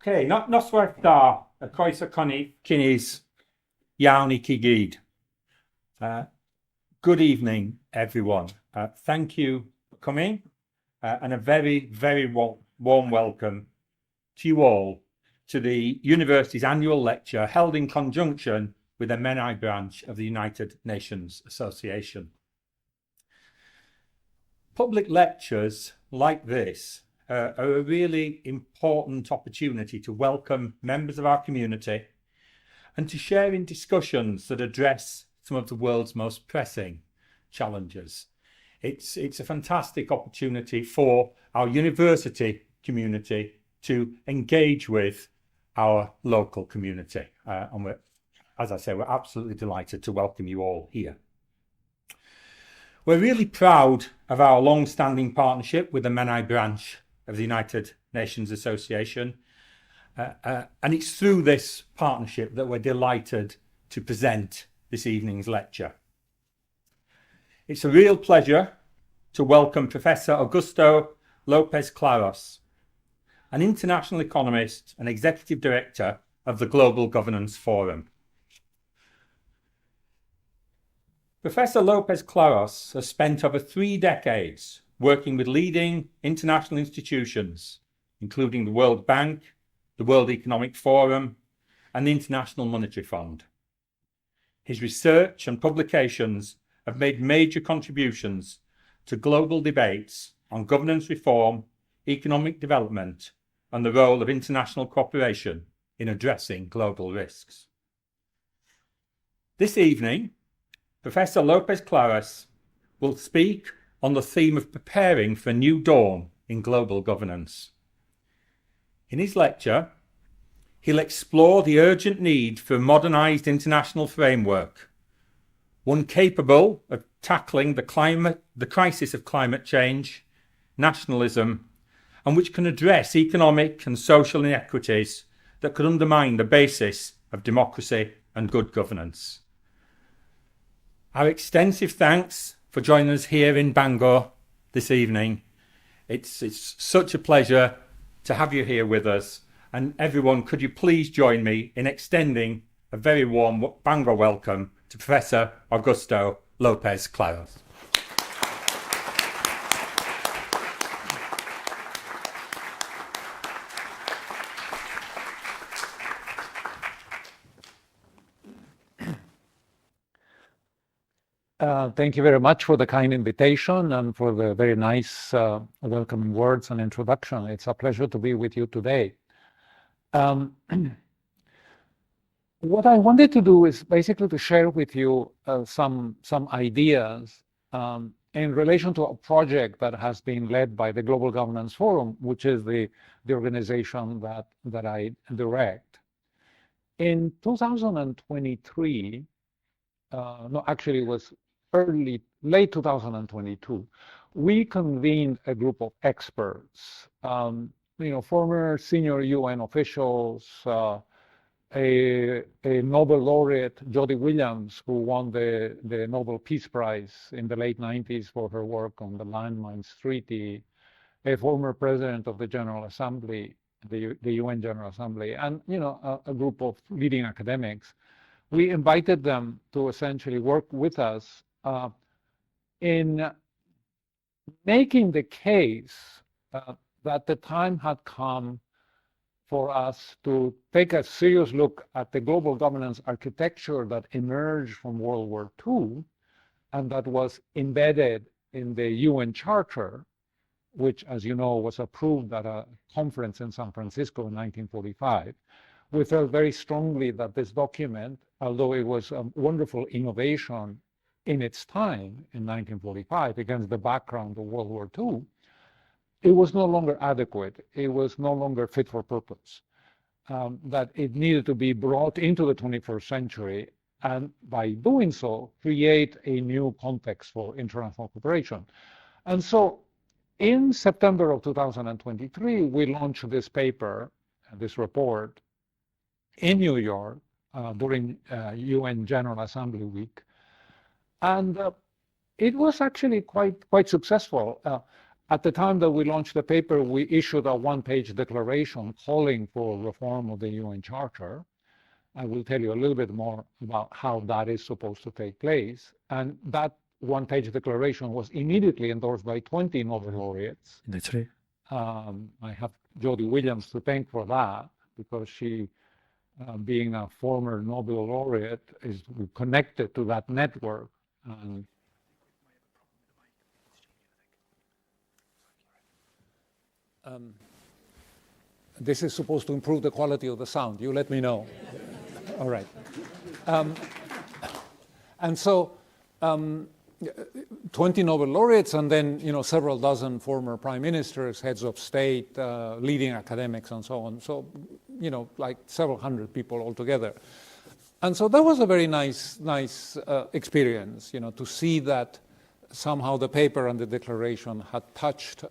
Okay, noswaith da, y croeso cynnes iawn I chi gyd. Good evening, everyone. Thank you for coming and a very, very warm welcome to you all to the university's annual lecture held in conjunction with the Menai branch of the United Nations Association. Public lectures like this are a really important opportunity to welcome members of our community and to share in discussions that address some of the world's most pressing challenges. It's a fantastic opportunity for our university community to engage with our local community. And as I say, we're absolutely delighted to welcome you all here. We're really proud of our long-standing partnership with the Menai branch of the United Nations Association. And it's through this partnership that we're delighted to present this evening's lecture. It's a real pleasure to welcome Professor Augusto Lopez Claros, an international economist and executive director of the Global Governance Forum. Professor Lopez Claros has spent over 3 decades working with leading international institutions, including the World Bank, the World Economic Forum, and the International Monetary Fund. His research and publications have made major contributions to global debates on governance reform, economic development, and the role of international cooperation in addressing global risks. This evening, Professor Lopez Claros will speak on the theme of preparing for a new dawn in global governance. In his lecture, he'll explore the urgent need for a modernised international framework, one capable of tackling the crisis of climate change, nationalism, and which can address economic and social inequities that could undermine the basis of democracy and good governance. Our extensive thanks for joining us here in Bangor this evening. It's such a pleasure to have you here with us. And everyone, could you please join me in extending a very warm Bangor welcome to Professor Augusto Lopez Claros. Thank you very much for the kind invitation and for the very nice welcoming words and introduction. It's a pleasure to be with you today. What I wanted to do is basically to share with you some ideas in relation to a project that has been led by the Global Governance Forum, which is the organization that I direct. In 2023, no, actually it was late 2022, we convened a group of experts, former senior UN officials, a Nobel laureate, Jody Williams, who won the Nobel Peace Prize in the late 90s for her work on the Landmines Treaty, a former president of the General Assembly, the UN General Assembly, and a group of leading academics. We invited them to essentially work with us in making the case that the time had come for us to take a serious look at the global governance architecture that emerged from World War II and that was embedded in the UN Charter, which, as you know, was approved at a conference in San Francisco in 1945. We felt very strongly that this document, although it was a wonderful innovation in its time in 1945 against the background of World War II, it was no longer adequate. It was no longer fit for purpose, that it needed to be brought into the 21st century and by doing so, create a new context for international cooperation. And so in September of 2023, we launched this paper, this report, in New York during UN General Assembly Week. And it was actually quite successful. At the time that we launched the paper, we issued a one-page declaration calling for reform of the UN Charter. I will tell you a little bit more about how that is supposed to take place. And that one-page declaration was immediately endorsed by 20 Nobel laureates. That's right. I have Jody Williams to thank for that, because she, being a former Nobel laureate, is connected to that network. This is supposed to improve the quality of the sound. You let me know. All right. And so 20 Nobel laureates, and then several dozen former prime ministers, heads of state, leading academics, and so on. So like several hundred people altogether. And so that was a very nice experience, to see that somehow the paper and the declaration had touched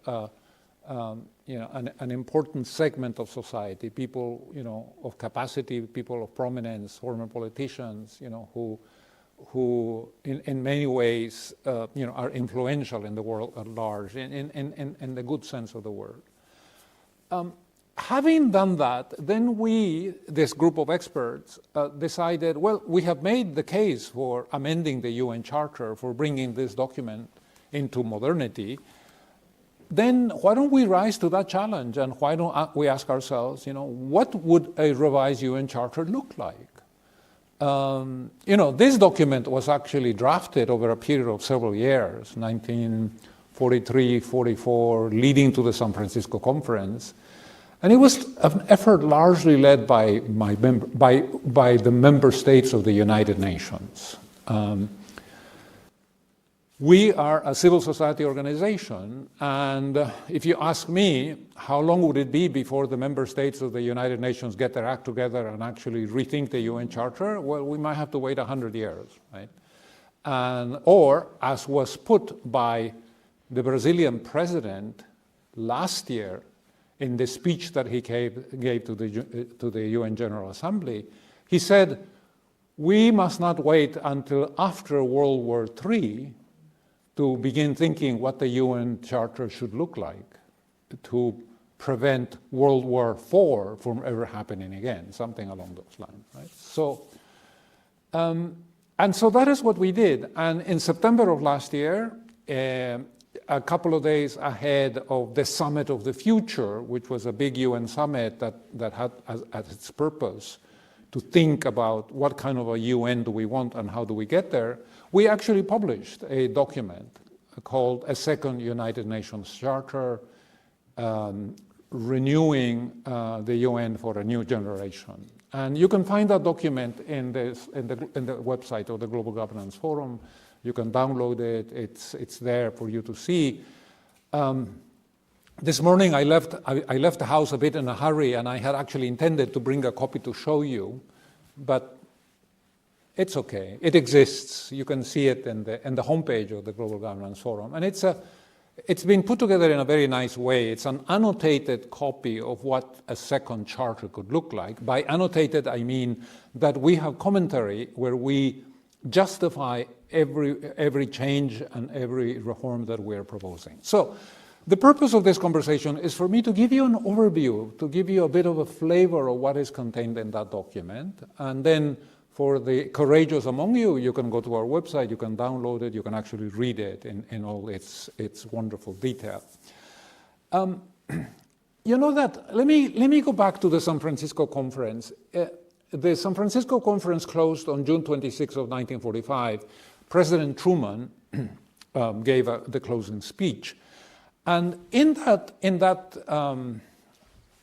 an important segment of society, people of capacity, people of prominence, former politicians, who in many ways are influential in the world at large, in the good sense of the word. Having done that, then we, this group of experts, decided, well, we have made the case for amending the UN Charter, for bringing this document into modernity. Then why don't we rise to that challenge, and why don't we ask ourselves, what would a revised UN Charter look like? This document was actually drafted over a period of several years, 1943, 44, leading to the San Francisco Conference. And it was an effort largely led by the member states of the United Nations. We are a civil society organization, and if you ask me, how long would it be before the member states of the United Nations get their act together and actually rethink the UN Charter? Well, we might have to wait 100 years, right? Or, as was put by the Brazilian president last year in the speech that he gave to the UN General Assembly, he said, we must not wait until after World War III to begin thinking what the UN Charter should look like to prevent World War IV from ever happening again, something along those lines, right? So, and so that is what we did. And in September of last year, a couple of days ahead of the Summit of the Future, which was a big UN summit that had as its purpose to think about what kind of a UN do we want and how do we get there, we actually published a document called A Second United Nations Charter, renewing the UN for a new generation. And you can find that document in the website of the Global Governance Forum. You can download it. It's there for you to see. This morning I left the house a bit in a hurry, and I had actually intended to bring a copy to show you, but it's okay. It exists. You can see it in the homepage of the Global Governance Forum, and it's been put together in a very nice way. It's an annotated copy of what a second charter could look like. By annotated, I mean that we have commentary where we justify every change and every reform that we're proposing. So the purpose of this conversation is for me to give you an overview, to give you a bit of a flavor of what is contained in that document. And then for the courageous among you, you can go to our website, you can download it, you can actually read it in all its wonderful detail. You know that, let me go back to the San Francisco Conference. The San Francisco Conference closed on June 26 of 1945. President Truman gave the closing speech. And in that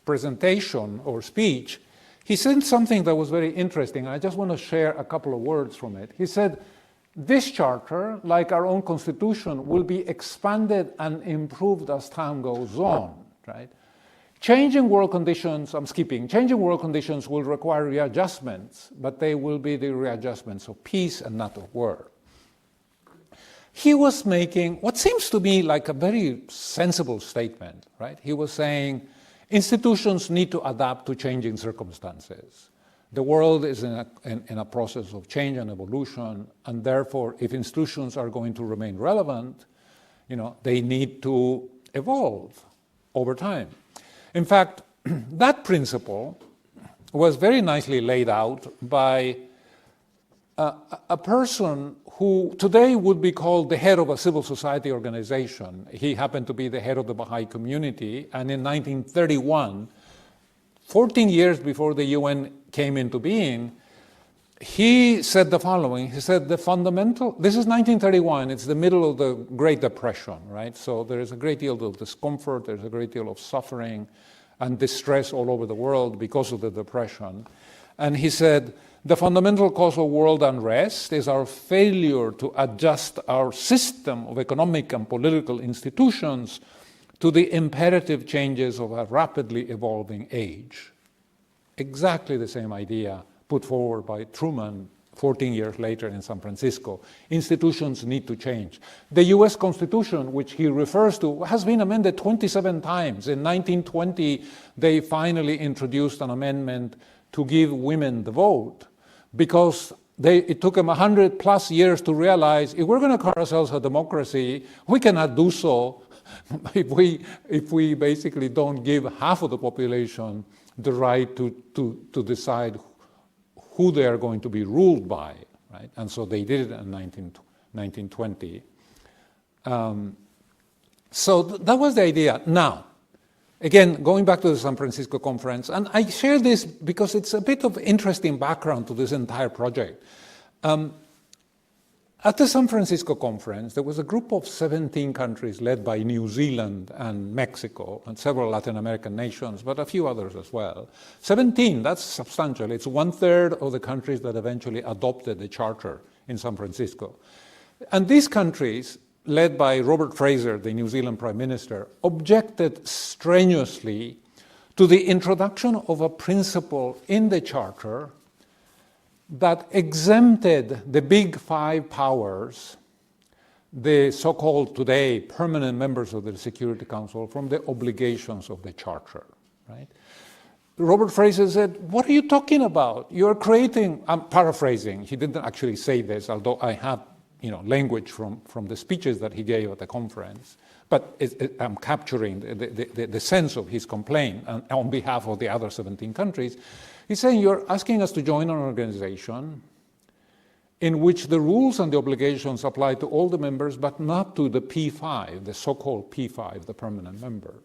presentation or speech, he said something that was very interesting. I just want to share a couple of words from it. He said, this charter, like our own constitution, will be expanded and improved as time goes on, right? Changing world conditions, I'm skipping, changing world conditions will require readjustments, but they will be the readjustments of peace and not of war. He was making what seems to me like a very sensible statement, right? He was saying institutions need to adapt to changing circumstances. The world is in a process of change and evolution, and therefore, if institutions are going to remain relevant, they need to evolve over time. In fact, that principle was very nicely laid out by a person who today would be called the head of a civil society organization. He happened to be the head of the Baha'i community, and in 1931, 14 years before the UN came into being, he said the following. He said this is 1931, it's the middle of the Great Depression, right? So there is a great deal of discomfort, there's a great deal of suffering and distress all over the world because of the Depression. And he said, the fundamental cause of world unrest is our failure to adjust our system of economic and political institutions to the imperative changes of a rapidly evolving age. Exactly the same idea put forward by Truman 14 years later in San Francisco. Institutions need to change. The US Constitution, which he refers to, has been amended 27 times. In 1920, they finally introduced an amendment to give women the vote, because it took them 100 plus years to realize if we're going to call ourselves a democracy, we cannot do so if we basically don't give half of the population the right to decide who they are going to be ruled by, right? And so they did it in 1920. So that was the idea. Now, again, going back to the San Francisco conference, and I share this because it's a bit of interesting background to this entire project. At the San Francisco conference, there was a group of 17 countries led by New Zealand and Mexico and several Latin American nations, but a few others as well. 17, that's substantial. It's 1/3 of the countries that eventually adopted the charter in San Francisco. And these countries, led by Robert Fraser, the New Zealand Prime Minister, objected strenuously to the introduction of a principle in the charter that exempted the big five powers, the so-called today permanent members of the Security Council, from the obligations of the charter, right? Robert Fraser said, what are you talking about? You're creating, I'm paraphrasing, he didn't actually say this, although I have language from the speeches that he gave at the conference, but I'm capturing the sense of his complaint on behalf of the other 17 countries. He's saying you're asking us to join an organization in which the rules and the obligations apply to all the members, but not to the P5, the so-called P5, the permanent members.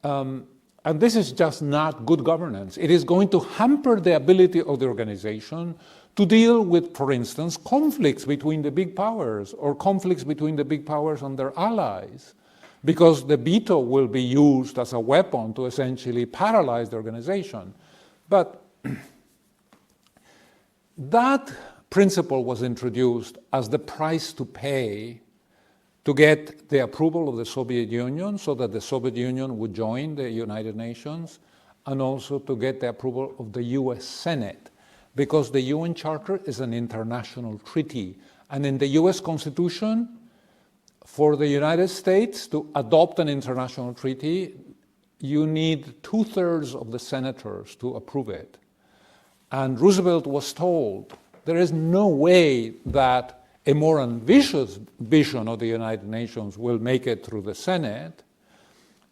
And this is just not good governance. It is going to hamper the ability of the organization to deal with, for instance, conflicts between the big powers or conflicts between the big powers and their allies, because the veto will be used as a weapon to essentially paralyze the organization. But that principle was introduced as the price to pay to get the approval of the Soviet Union so that the Soviet Union would join the United Nations, and also to get the approval of the US Senate, because the UN Charter is an international treaty. And in the US Constitution, for the United States to adopt an international treaty, you need 2/3 of the senators to approve it. And Roosevelt was told there is no way that a more ambitious vision of the United Nations will make it through the Senate,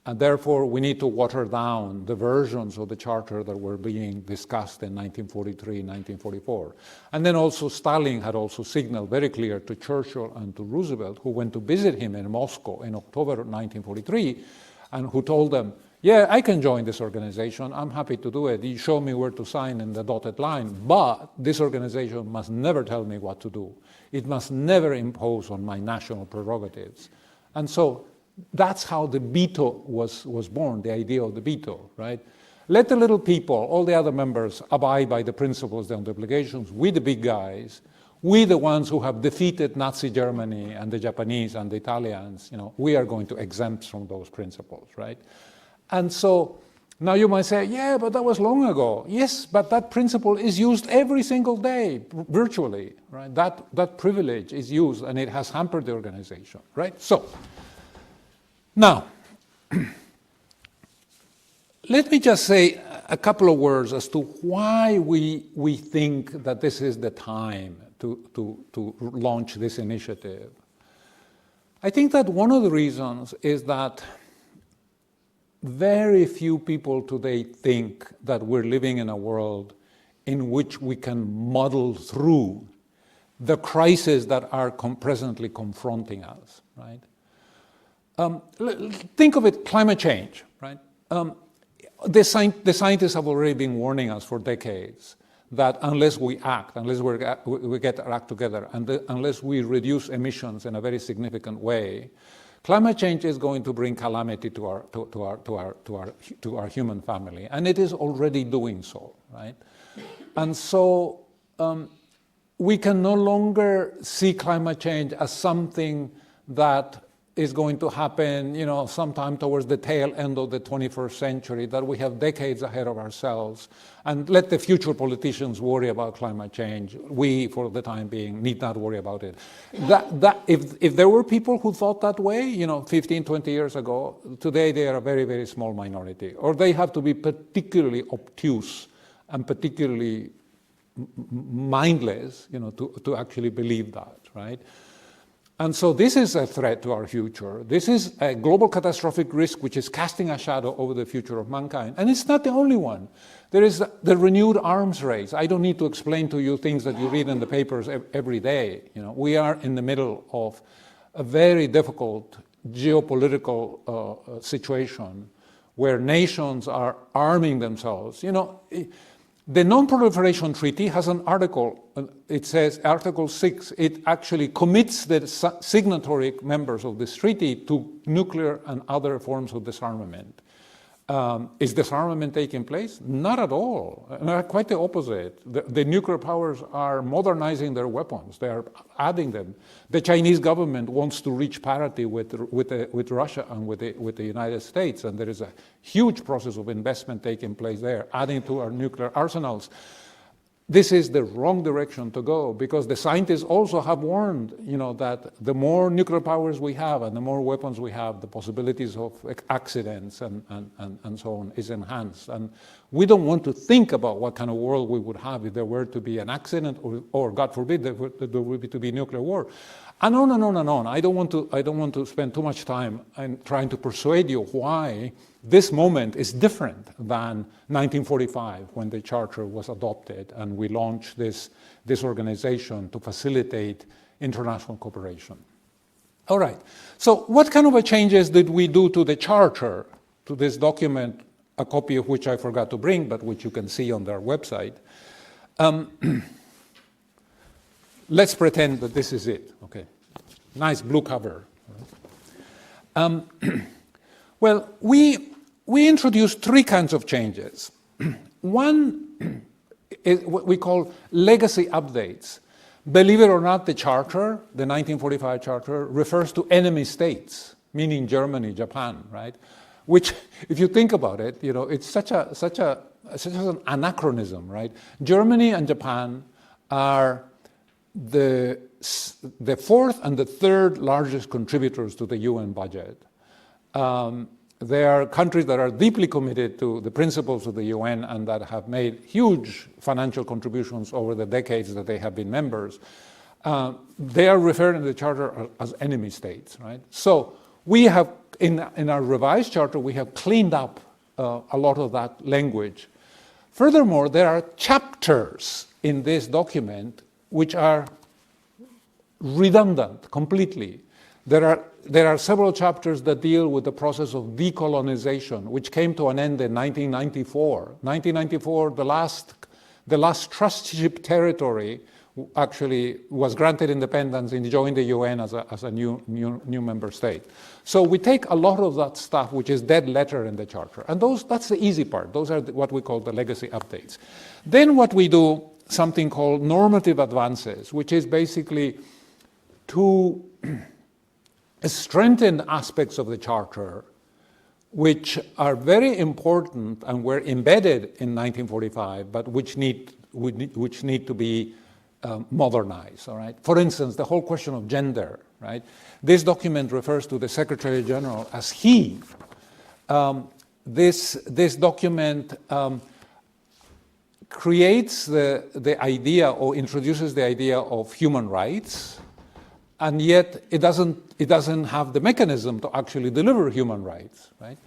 and therefore we need to water down the versions of the charter that were being discussed in 1943, 1944. And then also Stalin had also signaled very clear to Churchill and to Roosevelt, who went to visit him in Moscow in October of 1943, and who told them, yeah, I can join this organization, I'm happy to do it. You show me where to sign in the dotted line, but this organization must never tell me what to do. It must never impose on my national prerogatives. And so that's how the veto was born, the idea of the veto, right? Let the little people, all the other members, abide by the principles and the obligations. We, the big guys, we, the ones who have defeated Nazi Germany and the Japanese and the Italians, we are going to exempt from those principles, right? And so now you might say, yeah, but that was long ago. Yes, but that principle is used every single day, virtually, right? That privilege is used, and it has hampered the organization, right? So, now, let me just say a couple of words as to why we think that this is the time to launch this initiative. I think that one of the reasons is that very few people today think that we're living in a world in which we can muddle through the crises that are presently confronting us, right? Think of it, climate change, right? The scientists have already been warning us for decades that unless we act, unless we get our act together, and unless we reduce emissions in a very significant way, climate change is going to bring calamity to our human family, and it is already doing so, right? And so we can no longer see climate change as something that is going to happen, sometime towards the tail end of the 21st century, that we have decades ahead of ourselves, and let the future politicians worry about climate change. We, for the time being, need not worry about it. If there were people who thought that way, 15, 20 years ago, today they are a very, very small minority, or they have to be particularly obtuse and particularly mindless, to actually believe that, right? And so this is a threat to our future. This is a global catastrophic risk which is casting a shadow over the future of mankind. And it's not the only one. There is the renewed arms race. I don't need to explain to you things that you read in the papers every day. We are in the middle of a very difficult geopolitical situation where nations are arming themselves. The Non-Proliferation Treaty has an article, it says, Article 6, it actually commits the signatory members of this treaty to nuclear and other forms of disarmament. Is disarmament taking place? Not at all. Quite the opposite. The nuclear powers are modernizing their weapons. They are adding them. The Chinese government wants to reach parity with Russia and with the United States, and there is a huge process of investment taking place there, adding to our nuclear arsenals. This is the wrong direction to go, because the scientists also have warned, that the more nuclear powers we have and the more weapons we have, the possibilities of accidents and so on is enhanced. And we don't want to think about what kind of world we would have if there were to be an accident, or God forbid, there were to be nuclear war. And on and on and on. I don't want to spend too much time in trying to persuade you why this moment is different than 1945, when the Charter was adopted and we launched this organization to facilitate international cooperation. All right, so what kind of changes did we do to the Charter, to this document, a copy of which I forgot to bring, but which you can see on their website? Let's pretend that this is it, okay? Nice blue cover. Well, we introduced three kinds of changes. One is what we call legacy updates. Believe it or not, the Charter, the 1945 Charter, refers to enemy states, meaning Germany, Japan, right? Which, if you think about it, it's such an anachronism, right? Germany and Japan are the fourth and the third largest contributors to the UN budget. They are countries that are deeply committed to the principles of the UN and that have made huge financial contributions over the decades that they have been members. They are referred in the Charter as enemy states, right? So we have, in our revised Charter, we have cleaned up a lot of that language. Furthermore, there are chapters in this document which are redundant completely. There are several chapters that deal with the process of decolonization, which came to an end in 1994. 1994, the last trustship territory actually was granted independence and joined the UN as a new member state. So we take a lot of that stuff, which is dead letter in the Charter, and that's the easy part. Those are what we call the legacy updates. Then what we do, something called normative advances, which is basically to strengthen aspects of the Charter which are very important and were embedded in 1945, but which need to be modernized. All right. For instance, the whole question of gender. Right. This document refers to the Secretary General as he. This document creates the idea or introduces the idea of human rights and yet it doesn't have the mechanism to actually deliver human rights, right?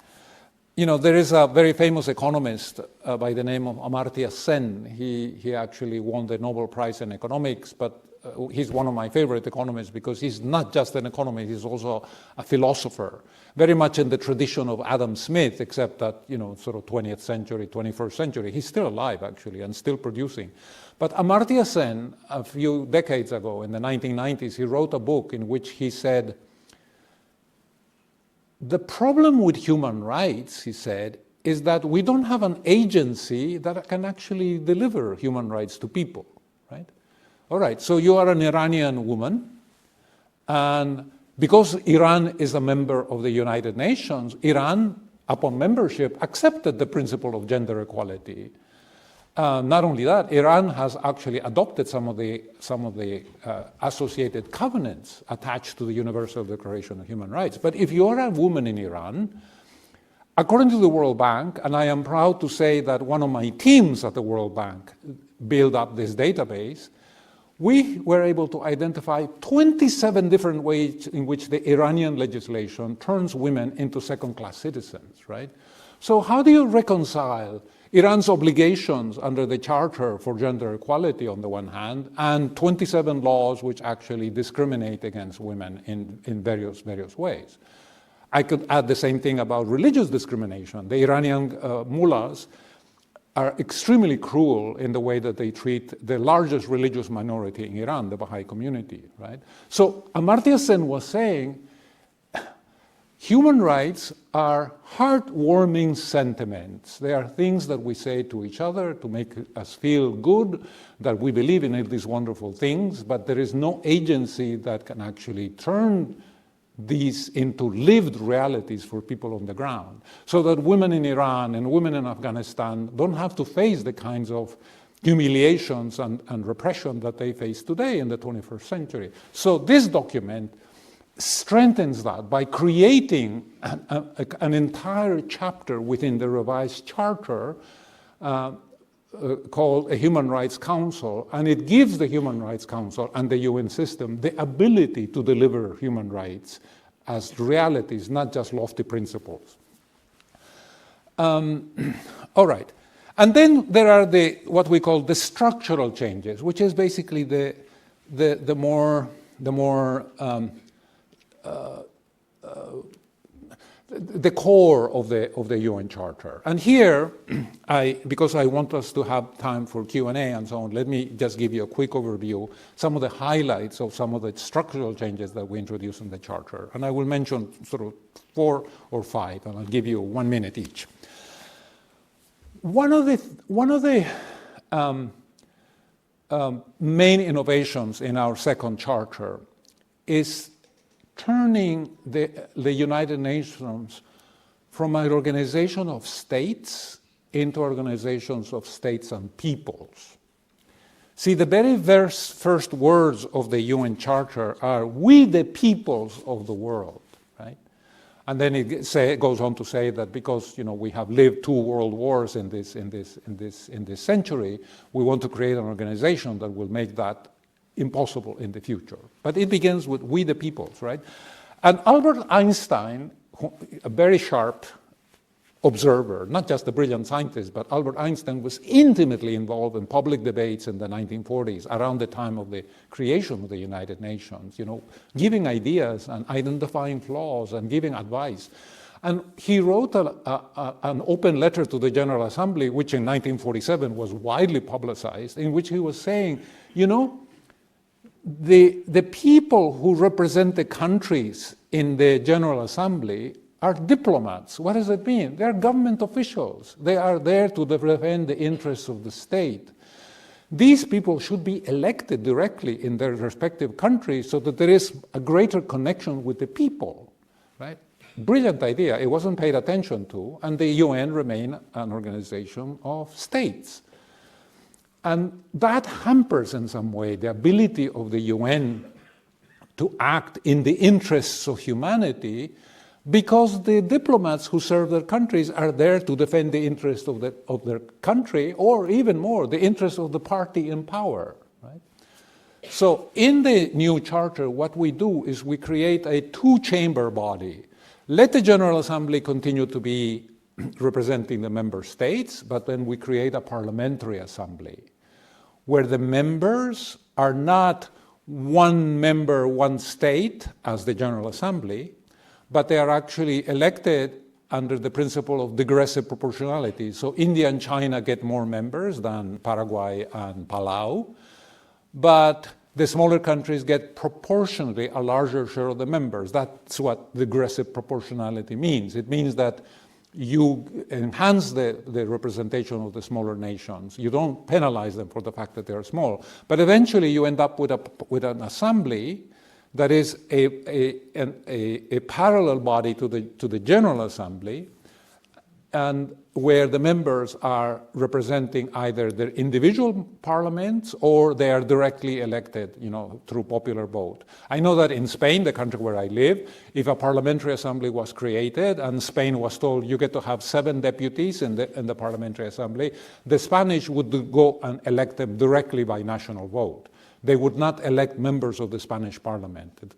You know, there is a very famous economist by the name of Amartya Sen. He actually won the Nobel Prize in economics, but he's one of my favorite economists because he's not just an economist, he's also a philosopher, very much in the tradition of Adam Smith, except that, you know, sort of 20th century, 21st century. He's still alive, actually, and still producing. But Amartya Sen, a few decades ago, in the 1990s, he wrote a book in which he said, the problem with human rights, he said, is that we don't have an agency that can actually deliver human rights to people, right? All right, so you are an Iranian woman, and because Iran is a member of the United Nations, Iran, upon membership, accepted the principle of gender equality. Not only that, Iran has actually adopted some of the associated covenants attached to the Universal Declaration of Human Rights. But if you are a woman in Iran, according to the World Bank, and I am proud to say that one of my teams at the World Bank built up this database, we were able to identify 27 different ways in which the Iranian legislation turns women into second-class citizens, right? So how do you reconcile Iran's obligations under the Charter for Gender Equality on the one hand, and 27 laws which actually discriminate against women in various ways? I could add the same thing about religious discrimination. The Iranian mullahs are extremely cruel in the way that they treat the largest religious minority in Iran, the Baha'i community, right? So Amartya Sen was saying, human rights are heartwarming sentiments. They are things that we say to each other to make us feel good, that we believe in these wonderful things, but there is no agency that can actually turn these into lived realities for people on the ground, so that women in Iran and women in Afghanistan don't have to face the kinds of humiliations and repression that they face today in the 21st century. So this document strengthens that by creating an entire chapter within the revised charter called a Human Rights Council, and it gives the Human Rights Council and the UN system the ability to deliver human rights as realities, not just lofty principles. All right. And then there are what we call the structural changes, which is basically the more the core of the UN Charter. And here, because I want us to have time for Q&A and so on, let me just give you a quick overview, some of the highlights of some of the structural changes that we introduced in the Charter. And I will mention sort of 4 or 5, and I'll give you 1 minute each. One of the main innovations in our second Charter is turning the United Nations from an organization of states into organizations of states and peoples. See, the very first words of the UN Charter are, "We the peoples of the world," right? And then it goes on to say that because we have lived 2 world wars in this century, we want to create an organization that will make that impossible in the future. But it begins with "we the peoples," right? And Albert Einstein, a very sharp observer, not just a brilliant scientist, but Albert Einstein was intimately involved in public debates in the 1940s, around the time of the creation of the United Nations, giving ideas and identifying flaws and giving advice. And he wrote an open letter to the General Assembly, which in 1947 was widely publicized, in which he was saying, the people who represent the countries in the General Assembly are diplomats. What does it mean? They are government officials. They are there to defend the interests of the state. These people should be elected directly in their respective countries so that there is a greater connection with the people, right? Brilliant idea. It wasn't paid attention to, and the UN remained an organization of states. And that hampers in some way the ability of the UN to act in the interests of humanity, because the diplomats who serve their countries are there to defend the interests of their country, or even more, the interests of the party in power. Right? So in the new charter, what we do is we create a two-chamber body. Let the General Assembly continue to be representing the member states, but then we create a parliamentary assembly where the members are not one member, one state as the General Assembly, but they are actually elected under the principle of digressive proportionality. So India and China get more members than Paraguay and Palau, but the smaller countries get proportionally a larger share of the members. That's what digressive proportionality means. It means that you enhance the representation of the smaller nations. You don't penalize them for the fact that they are small. But eventually you end up with an assembly that is a parallel body to the General Assembly, and where the members are representing either their individual parliaments or they are directly elected, through popular vote. I know that in Spain, the country where I live, if a parliamentary assembly was created and Spain was told you get to have 7 deputies in the parliamentary assembly, the Spanish would go and elect them directly by national vote. They would not elect members of the Spanish parliament.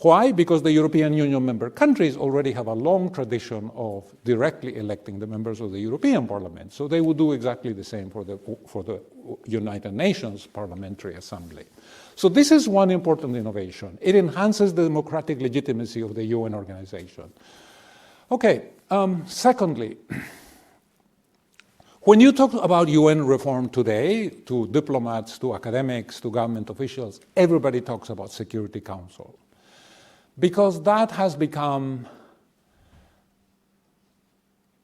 Why? Because the European Union member countries already have a long tradition of directly electing the members of the European Parliament. So they would do exactly the same for the United Nations Parliamentary Assembly. So this is one important innovation. It enhances the democratic legitimacy of the UN organization. Okay, secondly, when you talk about UN reform today, to diplomats, to academics, to government officials, everybody talks about Security Council. Because that has become,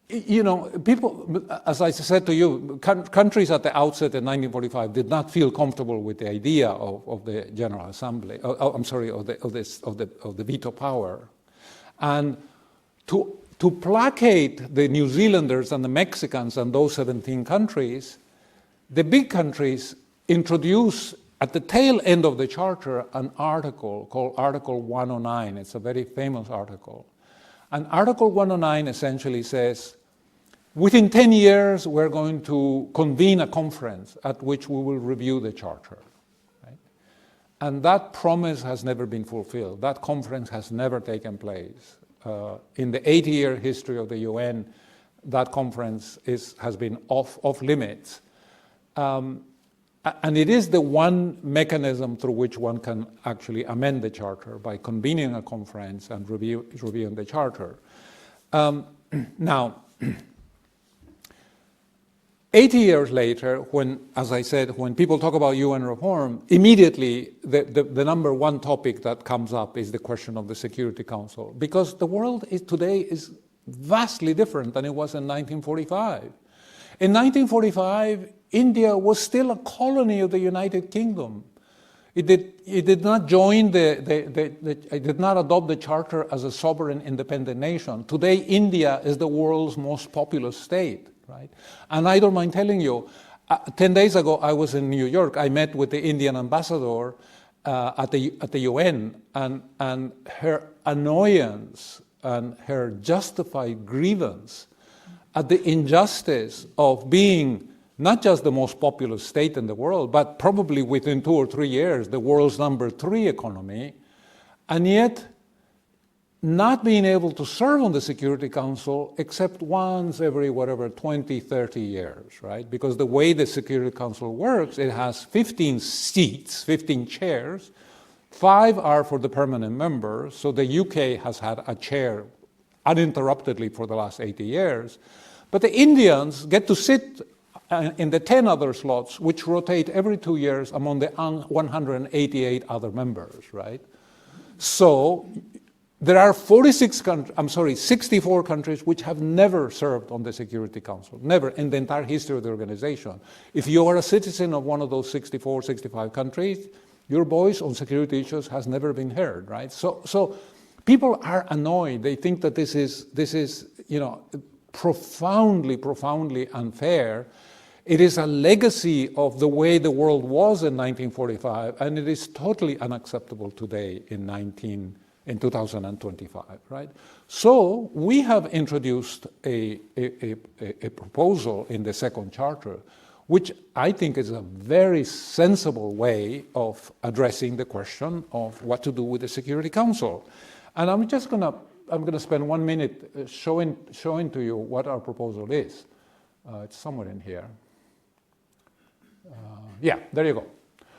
people, as I said to you, countries at the outset in 1945 did not feel comfortable with the idea of the General Assembly, of the veto power. And to placate the New Zealanders and the Mexicans and those 17 countries, the big countries introduce at the tail end of the charter an article called Article 109. It's a very famous article. And Article 109 essentially says, within 10 years, we're going to convene a conference at which we will review the charter. Right? And that promise has never been fulfilled. That conference has never taken place. In the 80-year history of the UN, that conference has been off limits. And it is the one mechanism through which one can actually amend the charter, by convening a conference and reviewing the charter. Now, 80 years later, when, as I said, when people talk about UN reform, immediately the number one topic that comes up is the question of the Security Council, because the world today is vastly different than it was in 1945. In 1945, India was still a colony of the United Kingdom. It did not join it did not adopt the charter as a sovereign independent nation. Today, India is the world's most populous state, right? And I don't mind telling you, 10 days ago, I was in New York. I met with the Indian ambassador at the UN, and her annoyance and her justified grievance at the injustice of being not just the most populous state in the world, but probably within 2 or 3 years, the world's number 3 economy, and yet not being able to serve on the Security Council except once every, 20, 30 years, right? Because the way the Security Council works, it has 15 seats, 15 chairs. 5 are for the permanent members, so the UK has had a chair uninterruptedly for the last 80 years. But the Indians get to sit in the 10 other slots, which rotate every 2 years among the 188 other members, right? So there are 64 countries which have never served on the Security Council, never in the entire history of the organization. If you are a citizen of one of those 64, 65 countries, your voice on security issues has never been heard, right? So people are annoyed. They think that this is profoundly unfair. It is a legacy of the way the world was in 1945, and it is totally unacceptable today in 2025, right? So we have introduced a proposal in the second charter, which I think is a very sensible way of addressing the question of what to do with the Security Council. And I'm gonna spend 1 minute showing to you what our proposal is. It's somewhere in here. Yeah, there you go.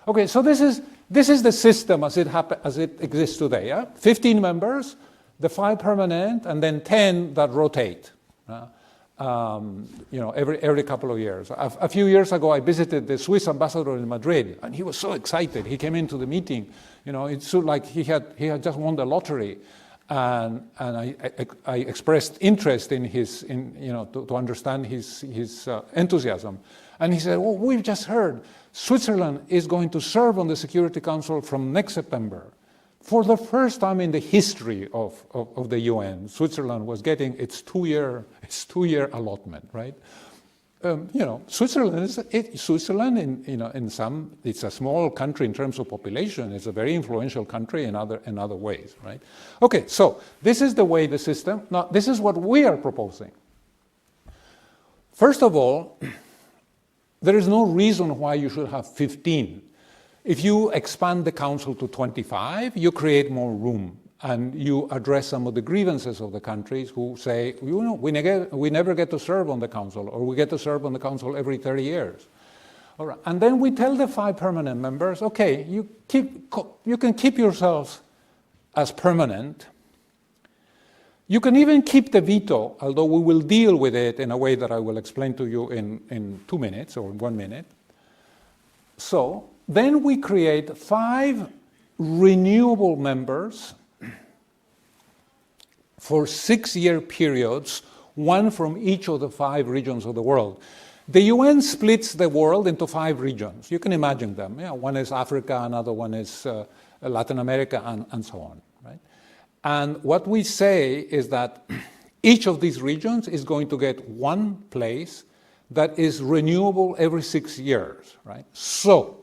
Okay, so this is the system as it exists today. Yeah? 15 members, the 5 permanent, and then 10 that rotate. Every couple of years. A few years ago, I visited the Swiss ambassador in Madrid, and he was so excited. He came into the meeting. It's so like he had just won the lottery, and I expressed interest in to understand his enthusiasm. And he said, "Well, we've just heard Switzerland is going to serve on the Security Council from next September." For the first time in the history of the UN, Switzerland was getting its two-year allotment, right? Switzerland it's a small country in terms of population. It's a very influential country in other ways, right? Okay, so this is the way the system. Now, this is what we are proposing. First of all, there is no reason why you should have 15. If you expand the council to 25, you create more room and you address some of the grievances of the countries who say, we never get to serve on the council, or we get to serve on the council every 30 years. All right. And then we tell the 5 permanent members, okay, you can keep yourselves as permanent. You can even keep the veto, although we will deal with it in a way that I will explain to you in 2 minutes or 1 minute. So then we create 5 renewable members for 6-year periods, 1 from each of the 5 regions of the world. The UN splits the world into 5 regions. You can imagine them. Yeah, one is Africa, another one is Latin America, and so on. Right? And what we say is that each of these regions is going to get 1 place that is renewable every 6 years. Right? So,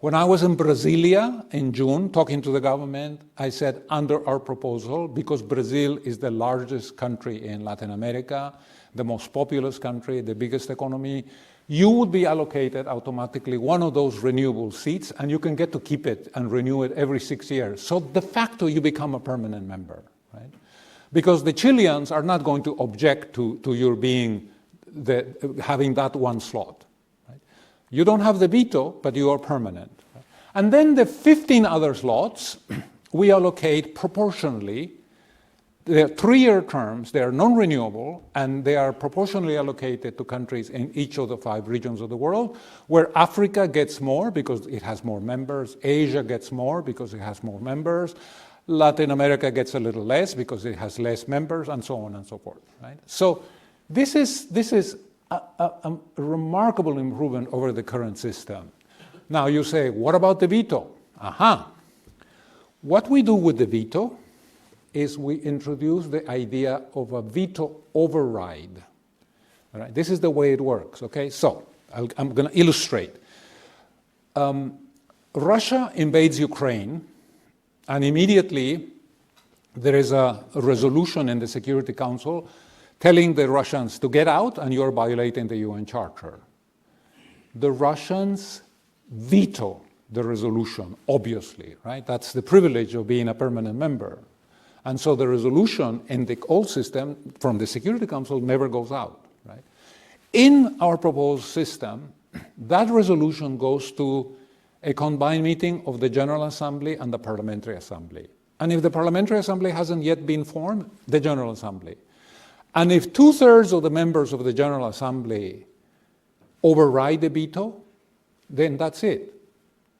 when I was in Brasilia in June talking to the government, I said, under our proposal, because Brazil is the largest country in Latin America, the most populous country, the biggest economy, you would be allocated automatically 1 of those renewable seats, and you can get to keep it and renew it every 6 years. So de facto, you become a permanent member, right? Because the Chileans are not going to object to your having that 1 slot. You don't have the veto, but you are permanent. And then the 15 other slots, we allocate proportionally. They're 3-year terms, they are non-renewable, and they are proportionally allocated to countries in each of the 5 regions of the world, where Africa gets more because it has more members, Asia gets more because it has more members, Latin America gets a little less because it has less members, and so on and so forth. Right? So this is a remarkable improvement over the current system. Now you say, what about the veto? What we do with the veto is we introduce the idea of a veto override. All right? This is the way it works. Okay, so I'm going to illustrate. Russia invades Ukraine, and immediately there is a resolution in the Security Council telling the Russians to get out, and you're violating the UN Charter. The Russians veto the resolution, obviously, right? That's the privilege of being a permanent member. And so the resolution in the old system from the Security Council never goes out, right? In our proposed system, that resolution goes to a combined meeting of the General Assembly and the Parliamentary Assembly. And if the Parliamentary Assembly hasn't yet been formed, the General Assembly. And if 2/3 of the members of the General Assembly override the veto, then that's it.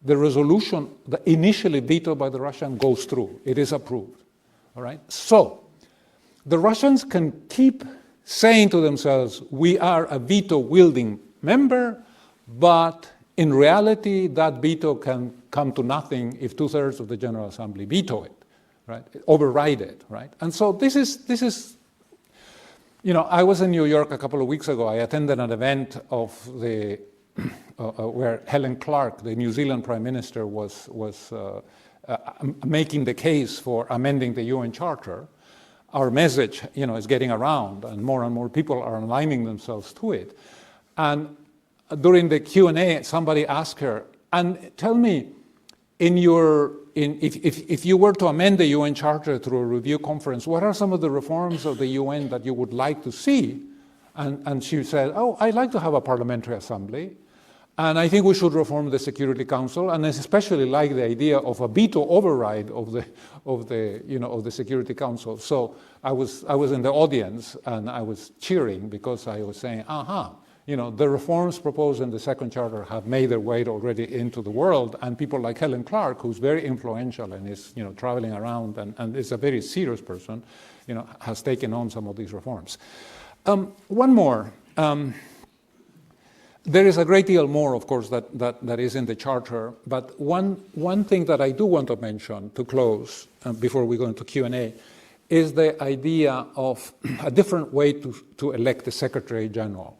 The resolution, initially vetoed by the Russians, goes through. It is approved. All right? So the Russians can keep saying to themselves, we are a veto-wielding member, but in reality, that veto can come to nothing if 2/3 of the General Assembly veto it, right? Override it, right? And so this is. I was in New York a couple of weeks ago. I attended an event of the where Helen Clark, the New Zealand Prime Minister, was making the case for amending the UN Charter. Our message, is getting around, and more people are aligning themselves to it. And during the Q&A, somebody asked her, and tell me, if you were to amend the UN Charter through a review conference, what are some of the reforms of the UN that you would like to see? And she said, oh, I'd like to have a parliamentary assembly. And I think we should reform the Security Council, and I especially like the idea of a veto override of the Security Council. So I was in the audience and I was cheering because I was saying, the reforms proposed in the second charter have made their way already into the world, and people like Helen Clark, who's very influential and is traveling around and is a very serious person, has taken on some of these reforms. One more. There is a great deal more, of course, that is in the Charter, but one thing that I do want to mention to close, before we go into Q&A, is the idea of a different way to elect the Secretary General.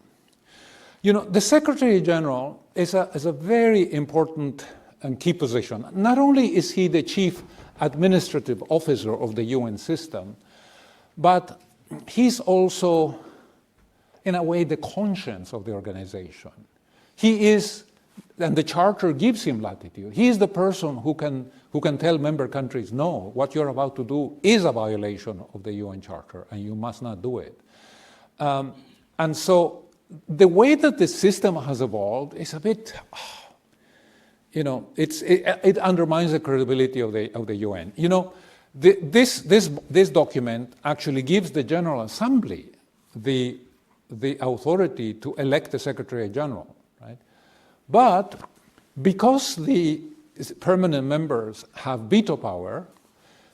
The Secretary General is a very important and key position. Not only is he the chief administrative officer of the UN system, but he's also, in a way, the conscience of the organization. He is, and the Charter gives him latitude. He is the person who can tell member countries, no, what you're about to do is a violation of the UN Charter, and you must not do it. And so the way that the system has evolved is a bit, it undermines the credibility of the UN. This document actually gives the General Assembly the authority to elect the Secretary General, right? But because the permanent members have veto power,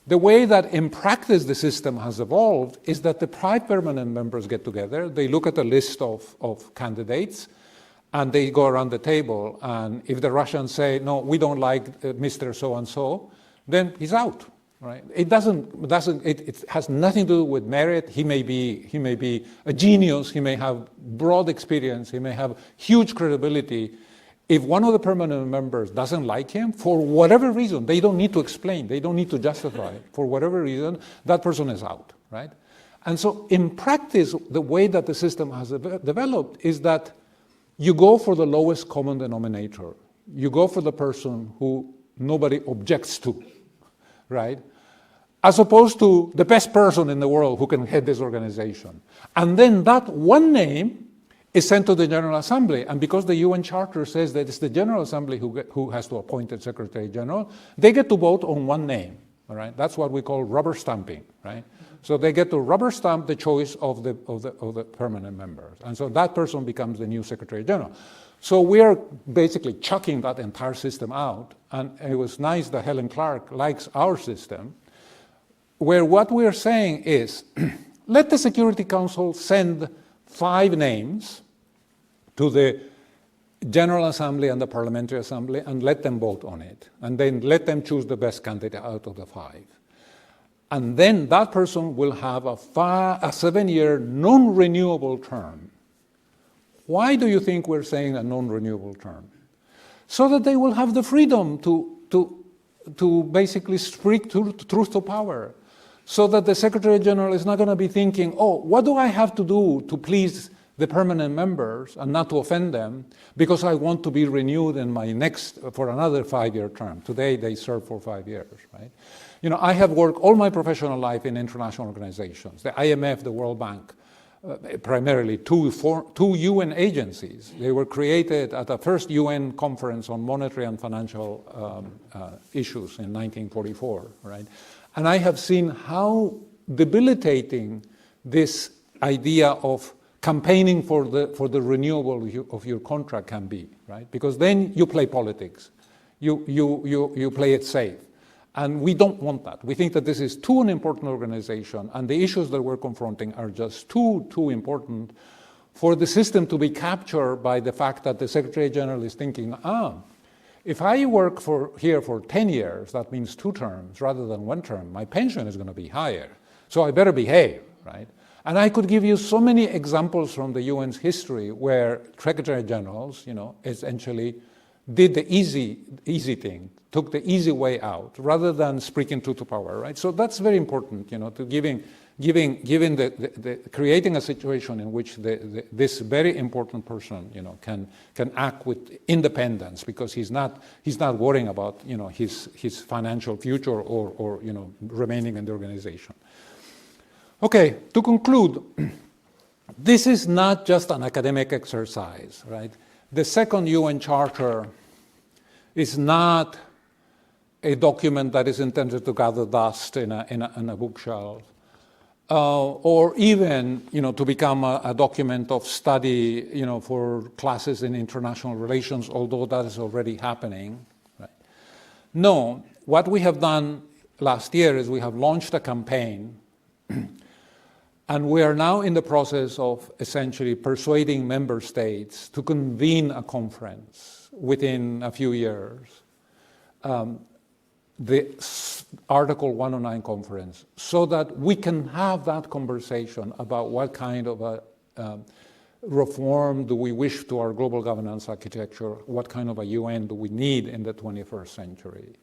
the way that in practice the system has evolved is that the 5 permanent members get together, they look at a list of candidates, and they go around the table, and if the Russians say, no, we don't like Mr. So-and-so, then he's out. Right? It has nothing to do with merit. He may be a genius. He may have broad experience. He may have huge credibility. If one of the permanent members doesn't like him, for whatever reason, they don't need to explain. They don't need to justify. For whatever reason, that person is out. Right? And so, in practice, the way that the system has developed is that you go for the lowest common denominator. You go for the person who nobody objects to. Right? As opposed to the best person in the world who can head this organization. And then that one name is sent to the General Assembly. And because the UN Charter says that it's the General Assembly who has to appoint the Secretary General, they get to vote on one name. All right? That's what we call rubber stamping. Right? So they get to rubber stamp the choice of the permanent members. And so that person becomes the new Secretary General. So we are basically chucking that entire system out. And it was nice that Helen Clark likes our system, where what we are saying is, let the Security Council send 5 names to the General Assembly and the Parliamentary Assembly and let them vote on it. And then let them choose the best candidate out of the 5. And then that person will have a 7-year non-renewable term. Why do you think we're saying a non-renewable term? So that they will have the freedom to basically speak truth to power. So that the Secretary General is not going to be thinking, oh, what do I have to do to please the permanent members and not to offend them because I want to be renewed in my for another 5-year term. Today they serve for 5 years, right? I have worked all my professional life in international organizations, the IMF, the World Bank, primarily two UN agencies. They were created at the first UN conference on monetary and financial issues in 1944, right? And I have seen how debilitating this idea of campaigning for the renewal of your contract can be, right? Because then you play politics, you play it safe, and we don't want that. We think that this is too an important organization, and the issues that we're confronting are just too important for the system to be captured by the fact that the Secretary General is thinking, if I work here for 10 years, that means 2 terms rather than 1 term, my pension is going to be higher. So I better behave, right? And I could give you so many examples from the UN's history where Secretary Generals, essentially did the easy thing, took the easy way out, rather than speaking truth to power, right? So that's very important, to creating a situation in which this very important person, can act with independence, because he's not worrying about, his financial future or remaining in the organization. Okay, to conclude, this is not just an academic exercise, right? The second UN Charter is not a document that is intended to gather dust in a bookshelf, or even, to become a document of study, for classes in international relations, although that is already happening. Right? No, what we have done last year is we have launched a campaign, and we are now in the process of essentially persuading member states to convene a conference within a few years, the Article 109 conference, so that we can have that conversation about what kind of a reform do we wish to our global governance architecture, what kind of a UN do we need in the 21st century.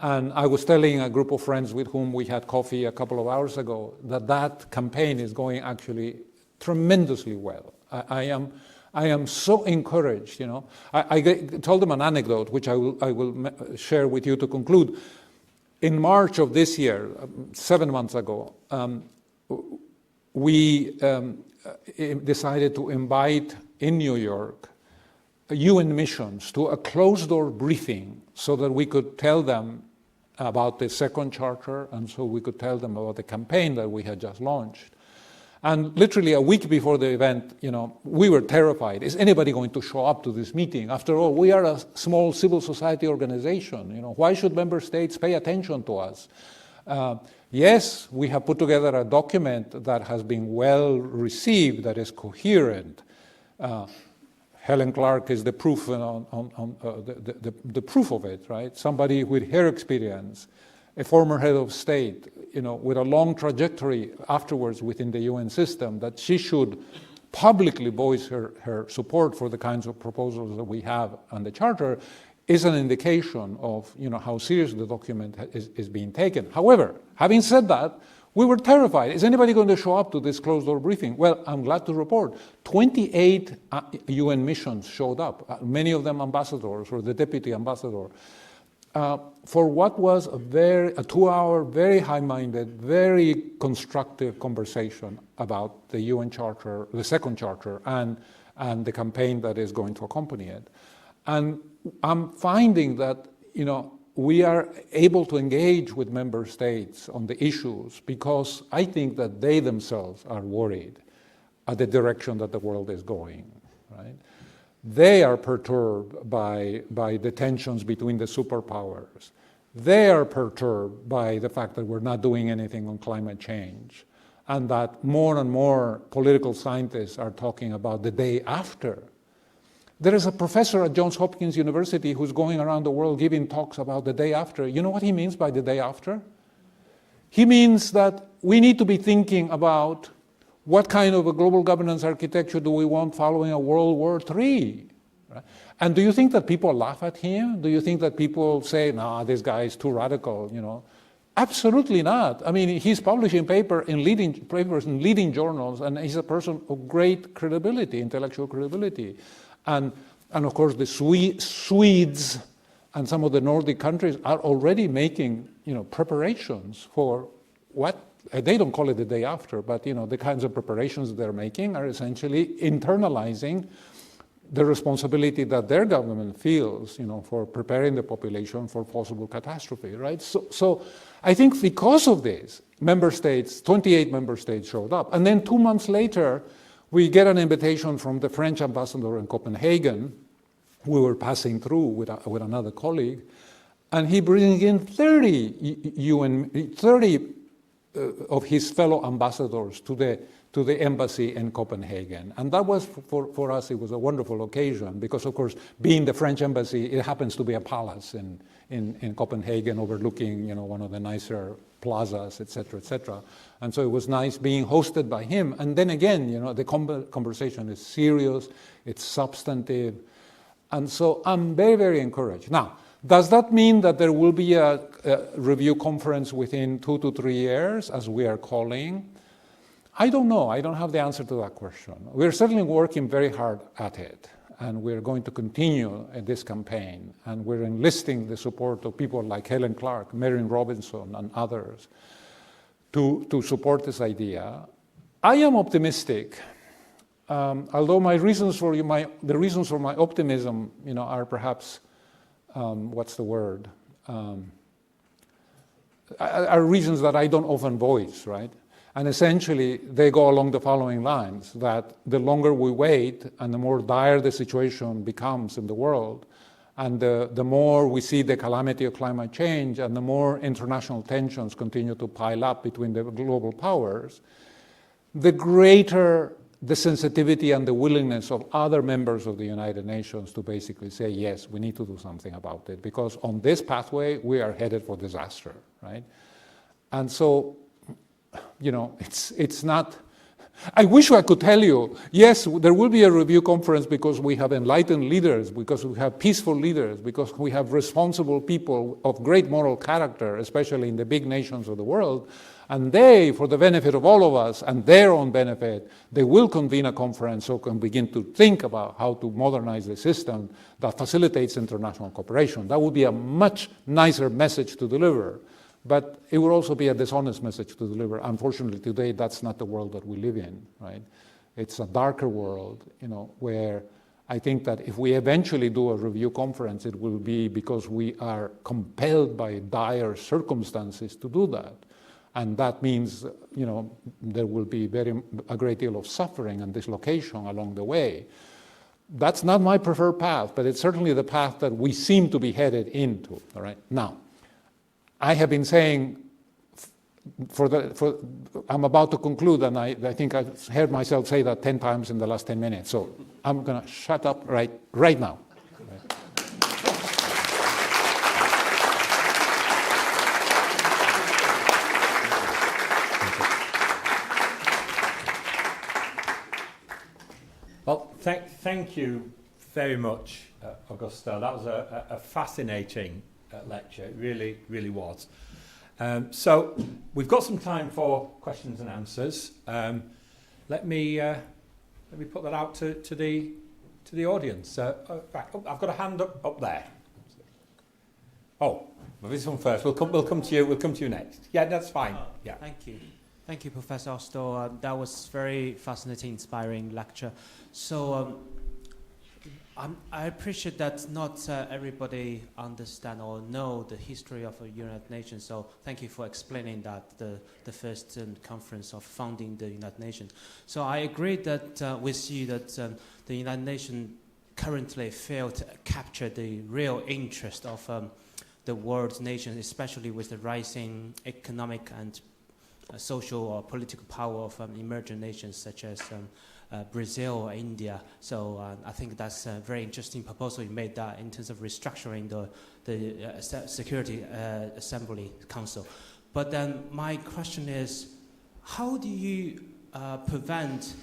And I was telling a group of friends with whom we had coffee a couple of hours ago that campaign is going actually tremendously well. I am so encouraged, I told them an anecdote, which I will share with you to conclude. In March of this year, 7 months ago, we decided to invite in New York UN missions to a closed-door briefing so that we could tell them about the second charter, and so we could tell them about the campaign that we had just launched. And literally a week before the event, we were terrified. Is anybody going to show up to this meeting? After all, we are a small civil society organization. Why should member states pay attention to us? Yes, we have put together a document that has been well received, that is coherent. Helen Clark is the proof the proof of it, right? Somebody with her experience, a former head of state, with a long trajectory afterwards within the UN system, that she should publicly voice her support for the kinds of proposals that we have on the Charter, is an indication of how serious the document is being taken. However, having said that, we were terrified. Is anybody going to show up to this closed-door briefing? Well, I'm glad to report 28 UN missions showed up, many of them ambassadors or the deputy ambassador, for what was a 2-hour, very high-minded, very constructive conversation about the UN Charter, the second Charter, and the campaign that is going to accompany it. And I'm finding that, we are able to engage with member states on the issues because I think that they themselves are worried at the direction that the world is going, right? They are perturbed by the tensions between the superpowers. They are perturbed by the fact that we're not doing anything on climate change, and that more and more political scientists are talking about the day after. There is a professor at Johns Hopkins University who's going around the world giving talks about the day after. You know what he means by the day after? He means that we need to be thinking about what kind of a global governance architecture do we want following a World War III? Right? And do you think that people laugh at him? Do you think that people say, nah, this guy is too radical, Absolutely not. I mean, he's publishing papers in leading journals, and he's a person of great credibility, intellectual credibility. And of course, the Swedes and some of the Nordic countries are already making, preparations for what they don't call it the day after, but the kinds of preparations they're making are essentially internalizing the responsibility that their government feels, for preparing the population for possible catastrophe, right? So I think because of this, 28 member states showed up, and then 2 months later, we get an invitation from the French ambassador in Copenhagen. We were passing through with another colleague, and he brings in 30 of his fellow ambassadors to the embassy in Copenhagen. And that was, for us, it was a wonderful occasion because, of course, being the French embassy, it happens to be a palace in Copenhagen overlooking, one of the nicer plazas, et cetera, and so it was nice being hosted by him. And then again, the conversation is serious, it's substantive, And so I'm very, very encouraged. Now, does that mean that there will be a review conference within 2 to 3 years, as we are calling? I don't know. I don't have the answer to that question. We're certainly working very hard at it, and we're going to continue this campaign, and we're enlisting the support of people like Helen Clark, Marion Robinson, and others to support this idea. I am optimistic, although the reasons for my optimism, are perhaps are reasons that I don't often voice, right? And essentially, they go along the following lines, that the longer we wait and the more dire the situation becomes in the world, and the more we see the calamity of climate change and the more international tensions continue to pile up between the global powers, the greater the sensitivity and the willingness of other members of the United Nations to basically say, yes, we need to do something about it, because on this pathway, we are headed for disaster, right? And so, it's not, I wish I could tell you, yes, there will be a review conference because we have enlightened leaders, because we have peaceful leaders, because we have responsible people of great moral character, especially in the big nations of the world, and they, for the benefit of all of us and their own benefit, they will convene a conference so can begin to think about how to modernize the system that facilitates international cooperation. That would be a much nicer message to deliver. But it will also be a dishonest message to deliver. Unfortunately, today, that's not the world that we live in, right? It's a darker world, where I think that if we eventually do a review conference, it will be because we are compelled by dire circumstances to do that. And that means, there will be a great deal of suffering and dislocation along the way. That's not my preferred path, but it's certainly the path that we seem to be headed into, all right? Now, I have been saying, I'm about to conclude, and I think I've heard myself say that 10 times in the last 10 minutes. So I'm going to shut up right now. Well, thank you very much, Augusto. That was a fascinating lecture. It really, really was. So we've got some time for questions and answers. Let me put that out to the audience. Right. I've got a hand up there. Oh, well, this one first. We'll come to you. We'll come to you next. Yeah, that's fine. Yeah. Thank you, Professor Augusto. That was very fascinating, inspiring lecture. So I appreciate that not everybody understand or know the history of the United Nations. So thank you for explaining that the first conference of founding the United Nations. So I agree that with you that the United Nations currently failed to capture the real interest of the world's nations, especially with the rising economic and social or political power of emerging nations such as Brazil or India. So I think that's a very interesting proposal you made that in terms of restructuring the Security Assembly Council. But then my question is, how do you prevent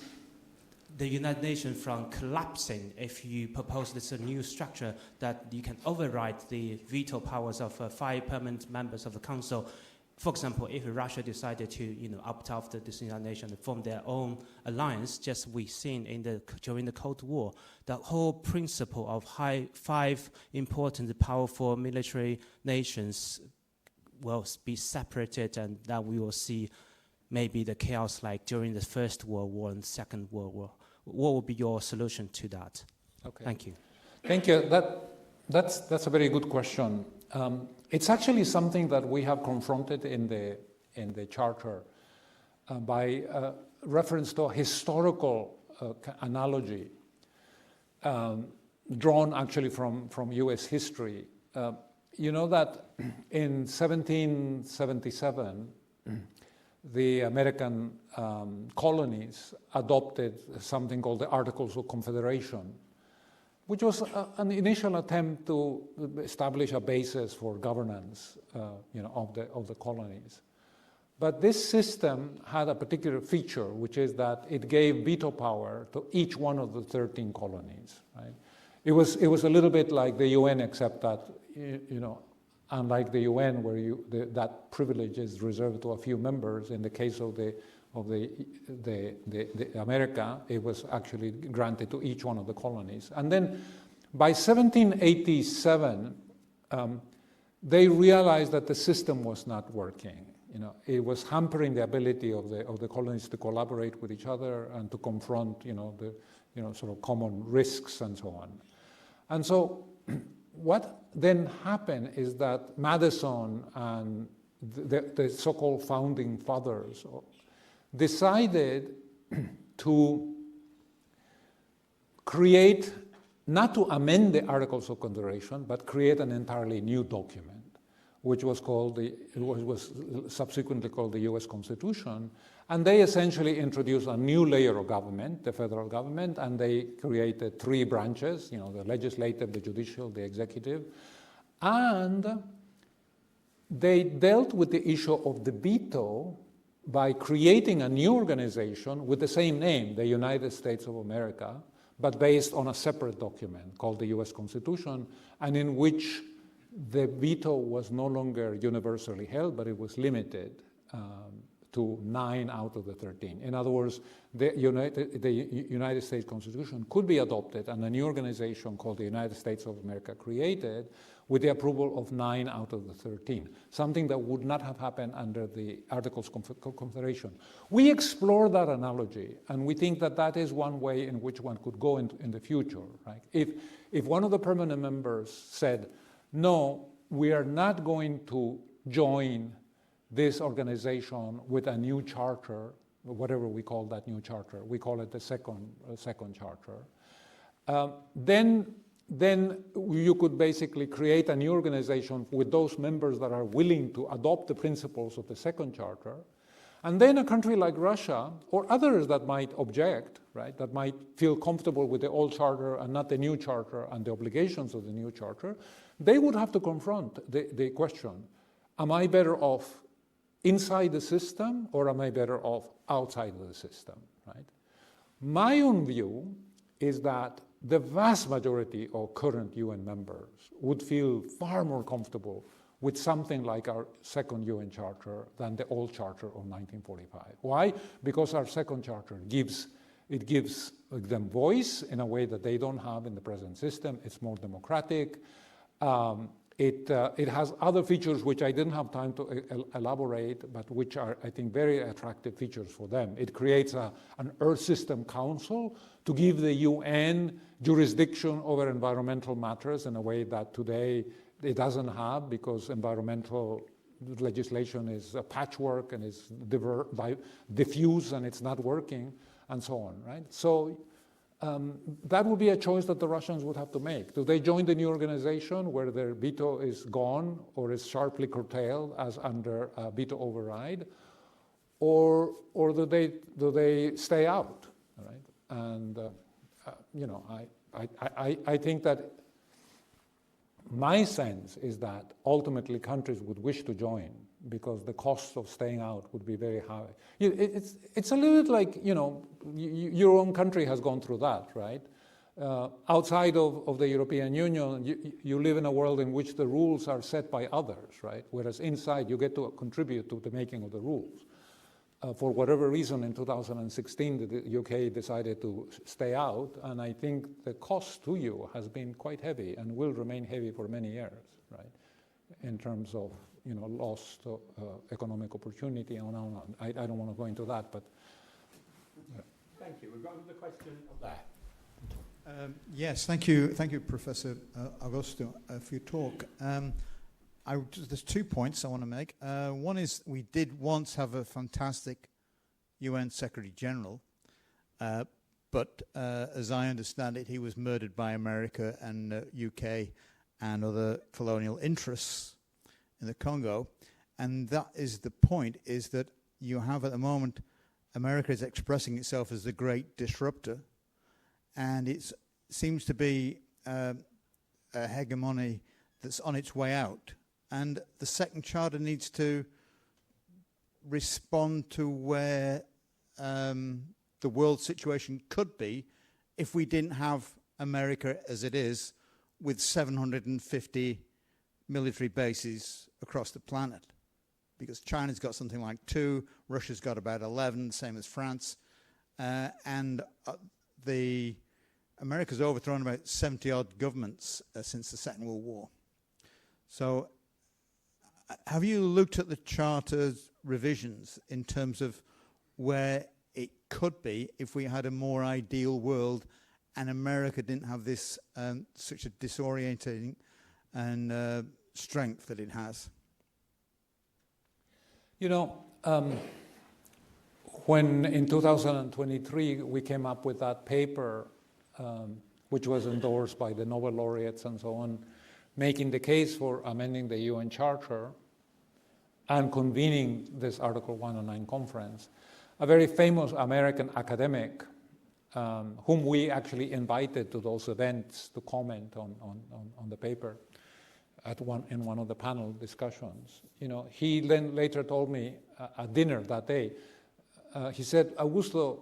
the United Nations from collapsing if you propose this new structure that you can override the veto powers of 5 permanent members of the Council? For example, if Russia decided to, opt out of the United Nations and form their own alliance, just we've seen during the Cold War, the whole principle of 5 important, powerful military nations will be separated, and that we will see maybe the chaos like during the First World War and Second World War. What would be your solution to that? Okay. Thank you. Thank you. That's a very good question. It's actually something that we have confronted in the Charter by reference to a historical analogy drawn actually from U.S. history. You know that in 1777, the American colonies adopted something called the Articles of Confederation, which was an initial attempt to establish a basis for governance, of the colonies. But this system had a particular feature, which is that it gave veto power to each one of the 13 colonies. Right? It was a little bit like the UN, except that, unlike the UN, where that privilege is reserved to a few members. In the case of the America, it was actually granted to each one of the colonies. And then by 1787, they realized that the system was not working. It was hampering the ability of the colonies to collaborate with each other and to confront, sort of common risks and so on. And so what then happened is that Madison and the so-called founding fathers decided to create, not to amend the Articles of Confederation, but create an entirely new document, which was subsequently called the U.S. Constitution. And they essentially introduced a new layer of government, the federal government, and they created three branches, the legislative, the judicial, the executive. And they dealt with the issue of the veto by creating a new organization with the same name, the United States of America, but based on a separate document called the U.S. Constitution, and in which the veto was no longer universally held, but it was limited to 9 out of the 13. In other words, the United States Constitution could be adopted and a new organization called the United States of America created with the approval of 9 out of the 13, something that would not have happened under the Articles of Confederation. We explore that analogy, and we think that that is one way in which one could go in the future. Right? If one of the permanent members said, no, we are not going to join this organization with a new charter, whatever we call that new charter, we call it the second charter, then you could basically create a new organization with those members that are willing to adopt the principles of the second charter. And then a country like Russia, or others that might object, right, that might feel comfortable with the old charter and not the new charter and the obligations of the new charter, they would have to confront the question, am I better off inside the system or am I better off outside of the system, right? My own view is that the vast majority of current UN members would feel far more comfortable with something like our second UN Charter than the old Charter of 1945. Why? Because our second Charter gives them voice in a way that they don't have in the present system. It's more democratic. It has other features which I didn't have time to elaborate, but which are, I think, very attractive features for them. It creates an Earth System Council to give the UN jurisdiction over environmental matters in a way that today it doesn't have, because environmental legislation is a patchwork and is diffuse and it's not working and so on, right? So that would be a choice that the Russians would have to make. Do they join the new organization where their veto is gone or is sharply curtailed as under a veto override, or do they stay out, right? And I think that my sense is that ultimately countries would wish to join because the cost of staying out would be very high. It's a little bit like, your own country has gone through that, right? Outside of the European Union, you live in a world in which the rules are set by others, right? Whereas inside, you get to contribute to the making of the rules. For whatever reason, in 2016, the UK decided to stay out, and I think the cost to you has been quite heavy and will remain heavy for many years, right? In terms of lost economic opportunity and on. I don't want to go into that, but. Thank you. We've got another question up there. Yes, thank you, Professor Augusto, for your talk. There's 2 points I want to make. One is we did once have a fantastic UN Secretary General, but as I understand it, he was murdered by America and UK and other colonial interests in the Congo. And that is the point, is that you have at the moment, America is expressing itself as the great disruptor, and it seems to be a hegemony that's on its way out. And the second charter needs to respond to where the world situation could be if we didn't have America as it is with 750 military bases across the planet? Because China's got something like 2, Russia's got about 11, same as France, and the America's overthrown about 70-odd governments since the Second World War. So have you looked at the Charter's revisions in terms of where it could be if we had a more ideal world and America didn't have this such a disorientating and strength that it has? You know, when in 2023 we came up with that paper, which was endorsed by the Nobel laureates and so on, making the case for amending the UN Charter and convening this Article 109 conference, a very famous American academic whom we actually invited to those events to comment on the paper in one of the panel discussions. You know, he then later told me at dinner that day, he said, Augusto,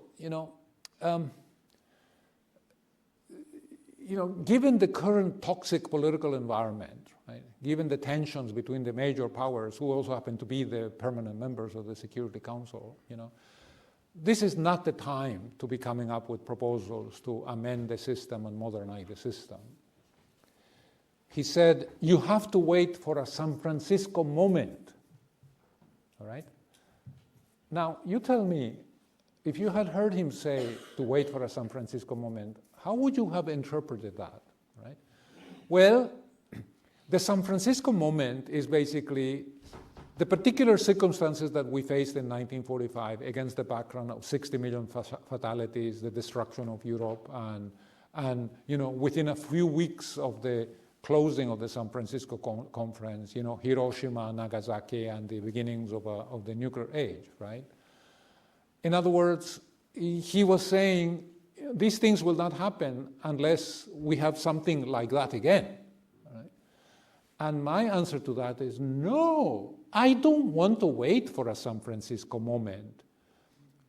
given the current toxic political environment, right, given the tensions between the major powers, who also happen to be the permanent members of the Security Council, this is not the time to be coming up with proposals to amend the system and modernize the system. He said, you have to wait for a San Francisco moment, all right? Now, you tell me, if you had heard him say to wait for a San Francisco moment, how would you have interpreted that, right? Well, the San Francisco moment is basically the particular circumstances that we faced in 1945 against the background of 60 million fatalities, the destruction of Europe, and within a few weeks of the closing of the San Francisco conference, Hiroshima, Nagasaki, and the beginnings of the nuclear age, right? In other words, he was saying these things will not happen unless we have something like that again. Right? And my answer to that is no, I don't want to wait for a San Francisco moment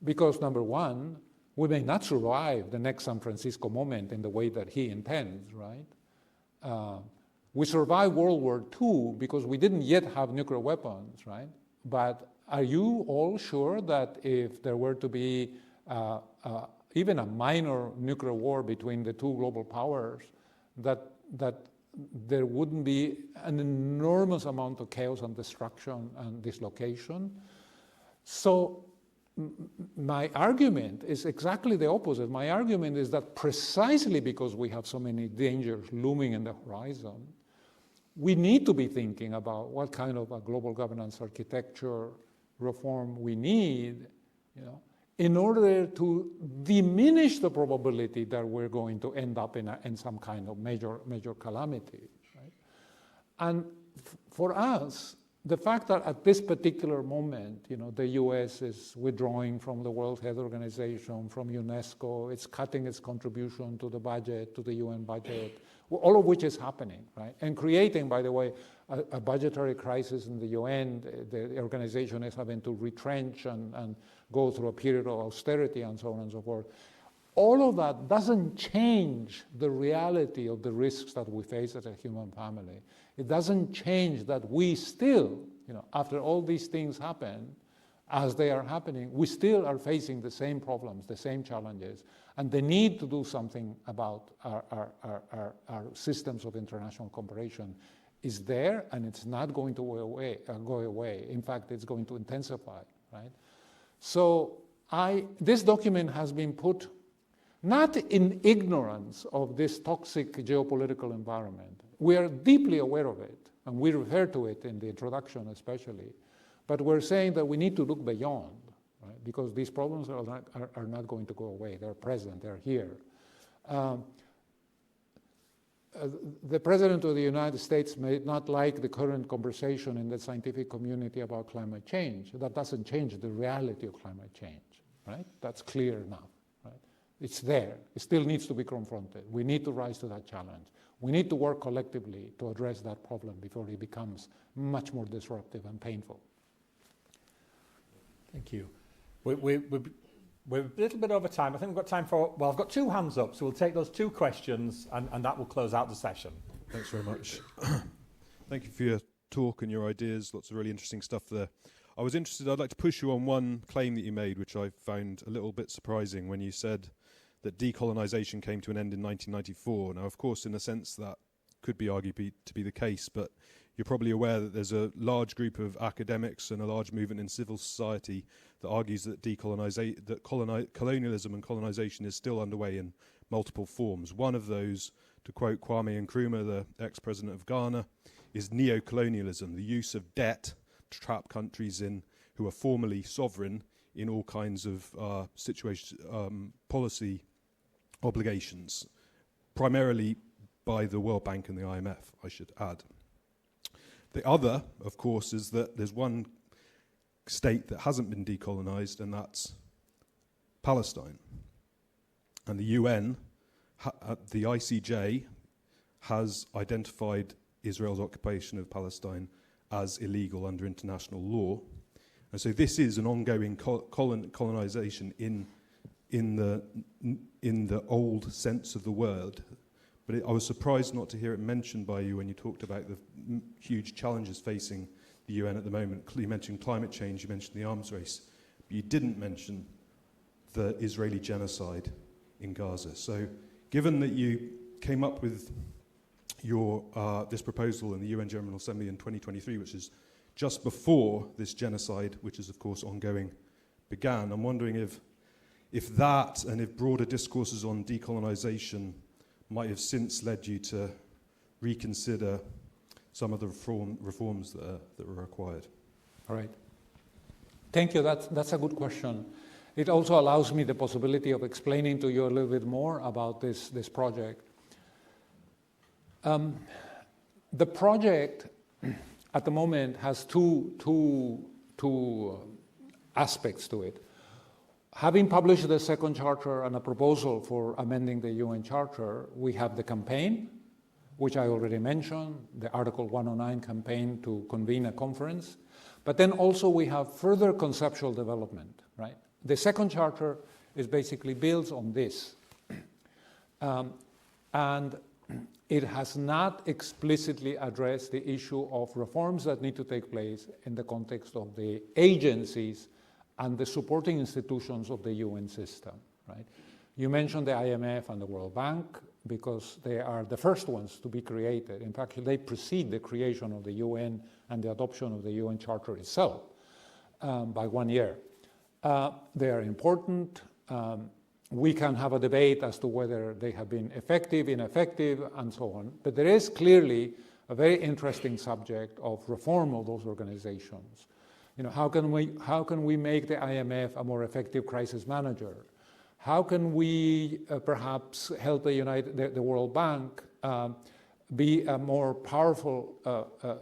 because, number one, we may not survive the next San Francisco moment in the way that he intends, right? We survived World War II because we didn't yet have nuclear weapons, right? But are you all sure that if there were to be even a minor nuclear war between the two global powers, that there wouldn't be an enormous amount of chaos and destruction and dislocation? So my argument is exactly the opposite. My argument is that precisely because we have so many dangers looming in the horizon, we need to be thinking about what kind of a global governance architecture reform we need, in order to diminish the probability that we're going to end up in some kind of major calamity, right? And for us, the fact that at this particular moment, the U.S. is withdrawing from the World Health Organization, from UNESCO, it's cutting its contribution to the budget, to the UN budget, all of which is happening, right? And creating, by the way, a budgetary crisis in the UN. The organization is having to retrench and go through a period of austerity and so on and so forth. All of that doesn't change the reality of the risks that we face as a human family. It doesn't change that we still, after all these things happen, as they are happening, we still are facing the same problems, the same challenges, and the need to do something about our systems of international cooperation is there, and it's not going to go away. In fact, it's going to intensify, right? So this document has been put not in ignorance of this toxic geopolitical environment. We are deeply aware of it, and we refer to it in the introduction especially, but we're saying that we need to look beyond, right? Because these problems are not going to go away. They're present, they're here. The President of the United States may not like the current conversation in the scientific community about climate change. That doesn't change the reality of climate change, right? That's clear enough, right? It's there. It still needs to be confronted. We need to rise to that challenge. We need to work collectively to address that problem before it becomes much more disruptive and painful. Thank you. We're We're a little bit over time. I think we've got time for, well, I've got 2 hands up, so we'll take those 2 questions and that will close out the session. Thanks very much. Thank you for your talk and your ideas. Lots of really interesting stuff there. I'd like to push you on one claim that you made, which I found a little bit surprising, when you said that decolonisation came to an end in 1994. Now, of course, in a sense, that could be argued to be the case, but you're probably aware that there's a large group of academics and a large movement in civil society that argues that colonialism and colonisation is still underway in multiple forms. One of those, to quote Kwame Nkrumah, the ex-president of Ghana, is neo-colonialism, the use of debt to trap countries in who are formerly sovereign in all kinds of policy obligations, primarily by the World Bank and the IMF, I should add. The other, of course, is that there's one state that hasn't been decolonised, and that's Palestine. And the UN, the ICJ, has identified Israel's occupation of Palestine as illegal under international law. And so this is an ongoing colonization in the old sense of the word. But I was surprised not to hear it mentioned by you when you talked about the huge challenges facing the UN at the moment. You mentioned climate change, you mentioned the arms race, but you didn't mention the Israeli genocide in Gaza. So given that you came up with your this proposal in the UN General Assembly in 2023, which is just before this genocide, which is of course ongoing, began, I'm wondering if that and if broader discourses on decolonisation might have since led you to reconsider some of the reforms that were required. All right. Thank you. That's a good question. It also allows me the possibility of explaining to you a little bit more about this project. The project at the moment has two aspects to it. Having published the second charter and a proposal for amending the UN Charter, we have the campaign, which I already mentioned, the Article 109 campaign to convene a conference. But then also we have further conceptual development, right? The second charter is basically built on this. And it has not explicitly addressed the issue of reforms that need to take place in the context of the agencies and the supporting institutions of the UN system, right? You mentioned the IMF and the World Bank because they are the first ones to be created. In fact, they precede the creation of the UN and the adoption of the UN Charter itself by 1 year. They are important. We can have a debate as to whether they have been effective, ineffective, and so on. But there is clearly a very interesting subject of reform of those organizations. You know, how can we make the IMF a more effective crisis manager? How can we perhaps help the World Bank be a more powerful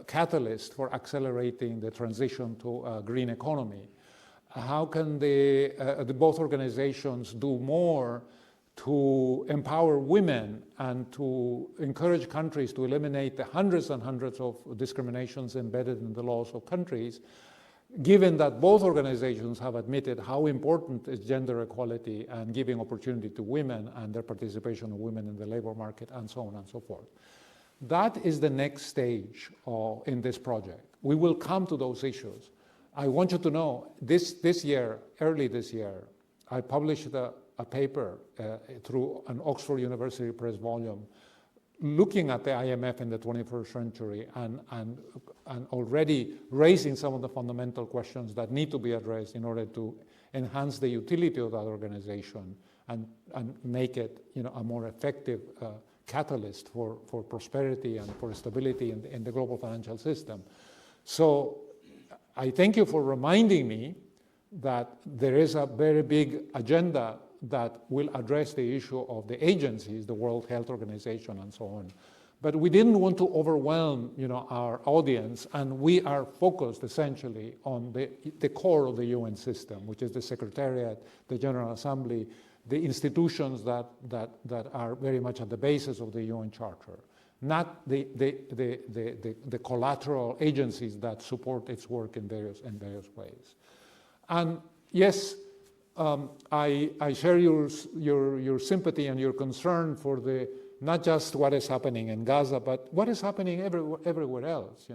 catalyst for accelerating the transition to a green economy? How can both organizations do more to empower women and to encourage countries to eliminate the hundreds and hundreds of discriminations embedded in the laws of countries, given that both organizations have admitted how important is gender equality and giving opportunity to women and their participation of women in the labor market and so on and so forth. That is the next stage in this project. We will come to those issues. I want you to know, early this year, I published a paper through an Oxford University Press volume looking at the IMF in the 21st century and already raising some of the fundamental questions that need to be addressed in order to enhance the utility of that organization and make it, you know, a more effective catalyst for prosperity and for stability in the global financial system. So I thank you for reminding me that there is a very big agenda that will address the issue of the agencies, the World Health Organization and so on. But we didn't want to overwhelm, you know, our audience, and we are focused essentially on the core of the UN system, which is the Secretariat, the General Assembly, the institutions that are very much at the basis of the UN Charter, not the collateral agencies that support its work in various ways. And yes, I share your sympathy and your concern for not just what is happening in Gaza, but what is happening everywhere else.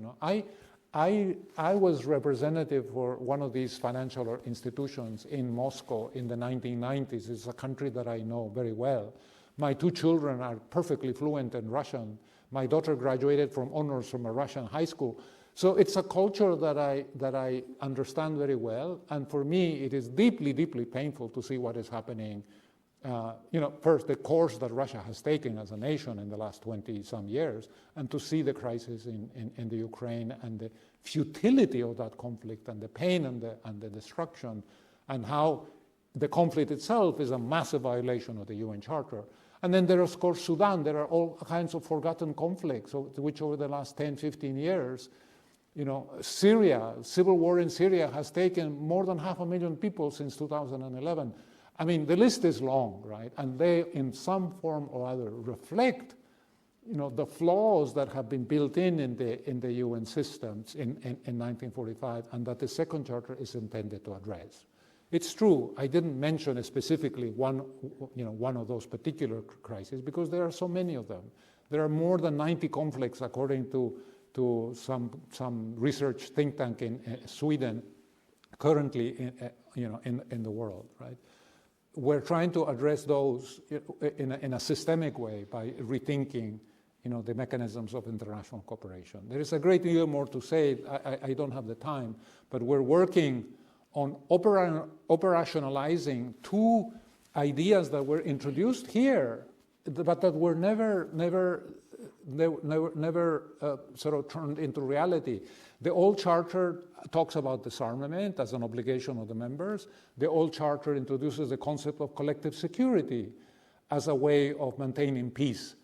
I was representative for one of these financial institutions in Moscow in the 1990s. It's a country that I know very well. My 2 children are perfectly fluent in Russian. My daughter graduated from honors from a Russian high school. So it's a culture that I understand very well. And for me, it is deeply, deeply painful to see what is happening. First, the course that Russia has taken as a nation in the last 20-some years, and to see the crisis in the Ukraine and the futility of that conflict and the pain and the destruction, and how the conflict itself is a massive violation of the UN Charter. And then there is, of course, Sudan. There are all kinds of forgotten conflicts, which over the last 10, 15 years, Syria, civil war in Syria has taken more than 500,000 people since 2011. I mean, the list is long, right? And they, in some form or other, reflect, the flaws that have been built in the UN systems in 1945, and that the second charter is intended to address. It's true, I didn't mention specifically one of those particular crises, because there are so many of them. There are more than 90 conflicts, according to some research think tank in Sweden, currently in the world, right? We're trying to address those in a systemic way by rethinking, the mechanisms of international cooperation. There is a great deal more to say. I don't have the time, but we're working on operationalizing 2 ideas that were introduced here, but that were never sort of turned into reality. The old charter talks about disarmament as an obligation of the members. The old charter introduces the concept of collective security as a way of maintaining peace.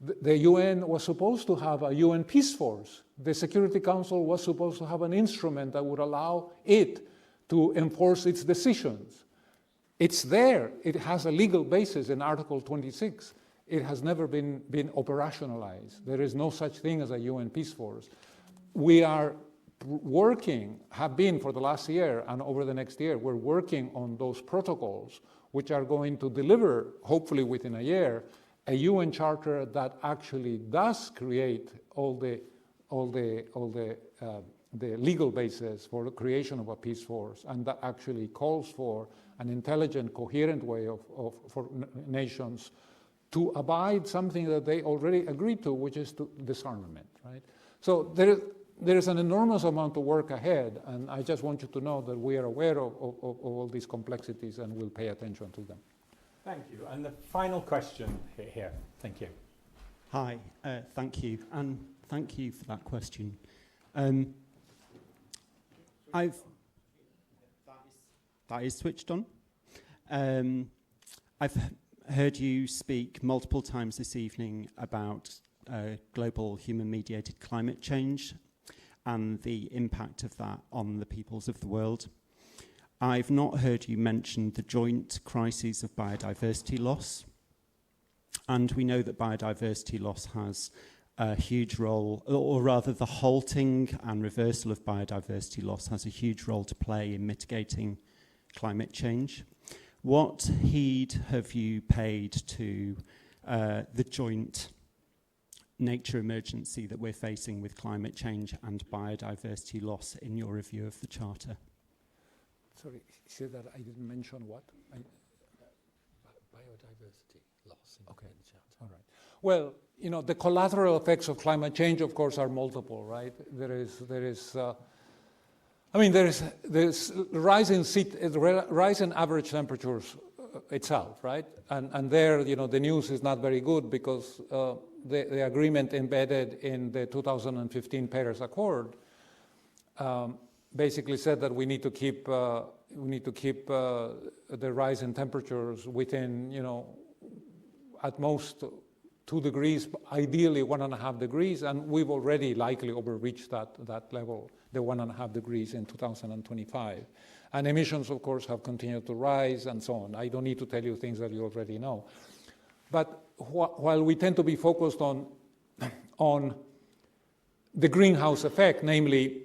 The UN was supposed to have a UN peace force. The Security Council was supposed to have an instrument that would allow it to enforce its decisions. It's there. It has a legal basis in Article 26. It has never been operationalized. There is no such thing as a UN peace force. We are working, have been for the last year and over the next year, we're working on those protocols which are going to deliver, hopefully within a year, a UN charter that actually does create all the legal basis for the creation of a peace force, and that actually calls for an intelligent, coherent way for nations to abide something that they already agreed to, which is disarmament, right? So there is an enormous amount of work ahead, and I just want you to know that we are aware of all these complexities and will pay attention to them. Thank you. And the final question here. Thank you. Hi, thank you, and thank you for that question. That is switched on. I've heard you speak multiple times this evening about global human-mediated climate change and the impact of that on the peoples of the world. I've not heard you mention the joint crises of biodiversity loss. And we know that biodiversity loss has a huge role, or rather the halting and reversal of biodiversity loss has a huge role to play in mitigating climate change. What heed have you paid to the joint nature emergency that we're facing with climate change and biodiversity loss in your review of the Charter? Sorry, say that I didn't mention what? Biodiversity loss in the Charter. All right. Well, the collateral effects of climate change, of course, are multiple, right? There is rise in average temperatures itself, right? And there, the news is not very good because the agreement embedded in the 2015 Paris Accord basically said that we need to keep the rise in temperatures within, at most 2 degrees, ideally 1.5 degrees, and we've already likely overreached that level, the 1.5 degrees in 2025. And emissions, of course, have continued to rise and so on. I don't need to tell you things that you already know. But while we tend to be focused on the greenhouse effect, namely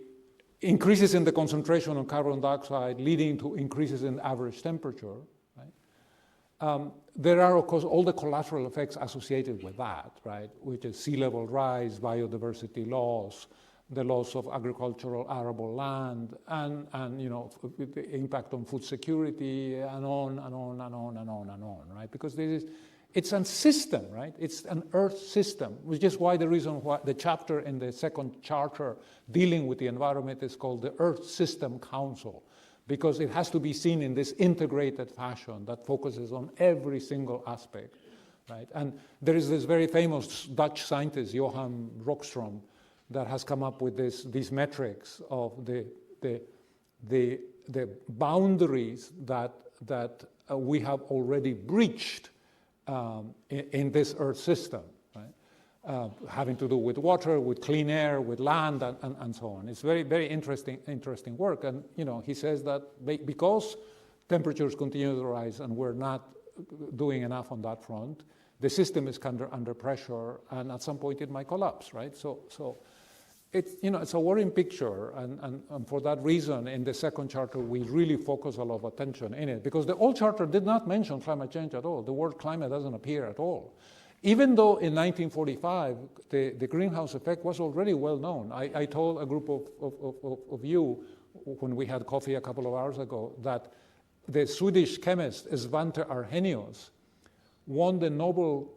increases in the concentration of carbon dioxide leading to increases in average temperature. Right? There are, of course, all the collateral effects associated with that, right? Which is sea level rise, biodiversity loss, the loss of agricultural arable land, and the impact on food security, and on and on and on and on and on, right? Because it's a system, right? It's an Earth system, which is why the reason why the chapter in the second charter dealing with the environment is called the Earth System Council, because it has to be seen in this integrated fashion that focuses on every single aspect, right? And there is this very famous Dutch scientist, Johan Rockström, that has come up with these metrics of the boundaries that we have already breached in this Earth system, right? Having to do with water, with clean air, with land, and so on. It's very, very interesting work. And he says that because temperatures continue to rise and we're not doing enough on that front, the system is under pressure, and at some point it might collapse, right? So it's a worrying picture, and for that reason, in the second charter, we really focus a lot of attention in it, because the old charter did not mention climate change at all. The word climate doesn't appear at all. Even though in 1945, the greenhouse effect was already well known. I told a group of you when we had coffee a couple of hours ago that the Swedish chemist Svante Arrhenius won the Nobel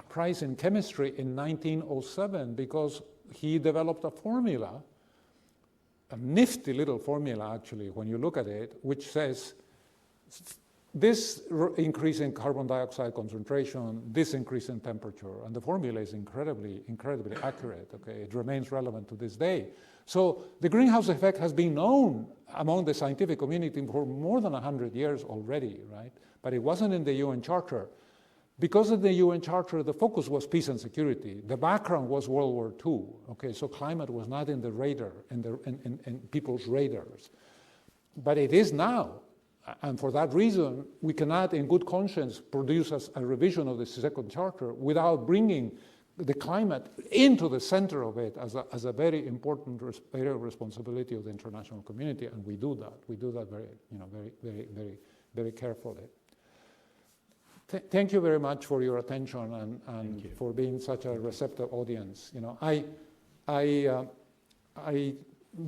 Prize in Chemistry in 1907 because he developed a formula, a nifty little formula actually, when you look at it, which says this increase in carbon dioxide concentration, this increase in temperature, and the formula is incredibly accurate, okay? It remains relevant to this day. So the greenhouse effect has been known among the scientific community for more than 100 years already, right? But it wasn't in the UN Charter. Because of the UN Charter, the focus was peace and security. The background was World War II. Okay, so climate was not in the radar, in people's radars. But it is now. And for that reason, we cannot, in good conscience, produce a revision of the second charter without bringing the climate into the center of it as a very important area of responsibility of the international community. And we do that. We do that very carefully. Thank you very much for your attention and for being such a receptive audience. I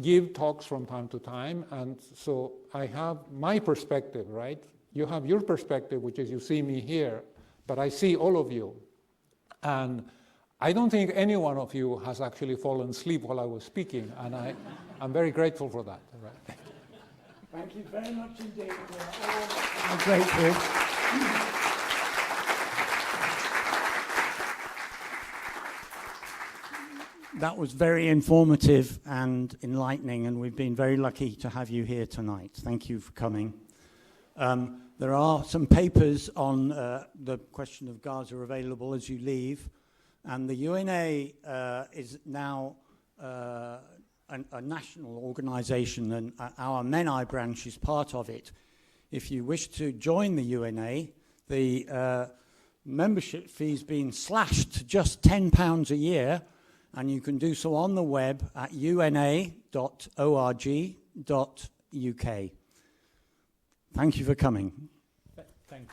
give talks from time to time, and so I have my perspective, right? You have your perspective, which is you see me here, but I see all of you. And I don't think any one of you has actually fallen asleep while I was speaking, and I'm very grateful for that. Right? Thank you very much indeed. I'm grateful. That was very informative and enlightening, and we've been very lucky to have you here tonight. Thank you for coming. There are some papers on the question of Gaza available as you leave, and the UNA is now a national organization, and our MENI branch is part of it. If you wish to join the UNA, the membership fee's been slashed to just £10 a year, and you can do so on the web at una.org.uk. Thank you for coming. Thank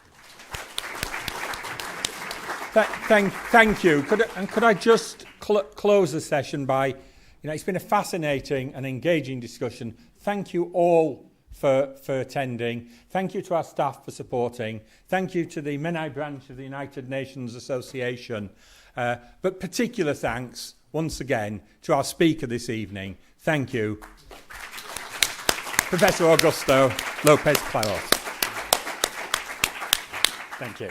you. Could I just close the session by, it's been a fascinating and engaging discussion. Thank you all for attending. Thank you to our staff for supporting. Thank you to the MENI branch of the United Nations Association. But particular thanks, once again, to our speaker this evening. Thank you, Professor Augusto Lopez Claros. Thank you.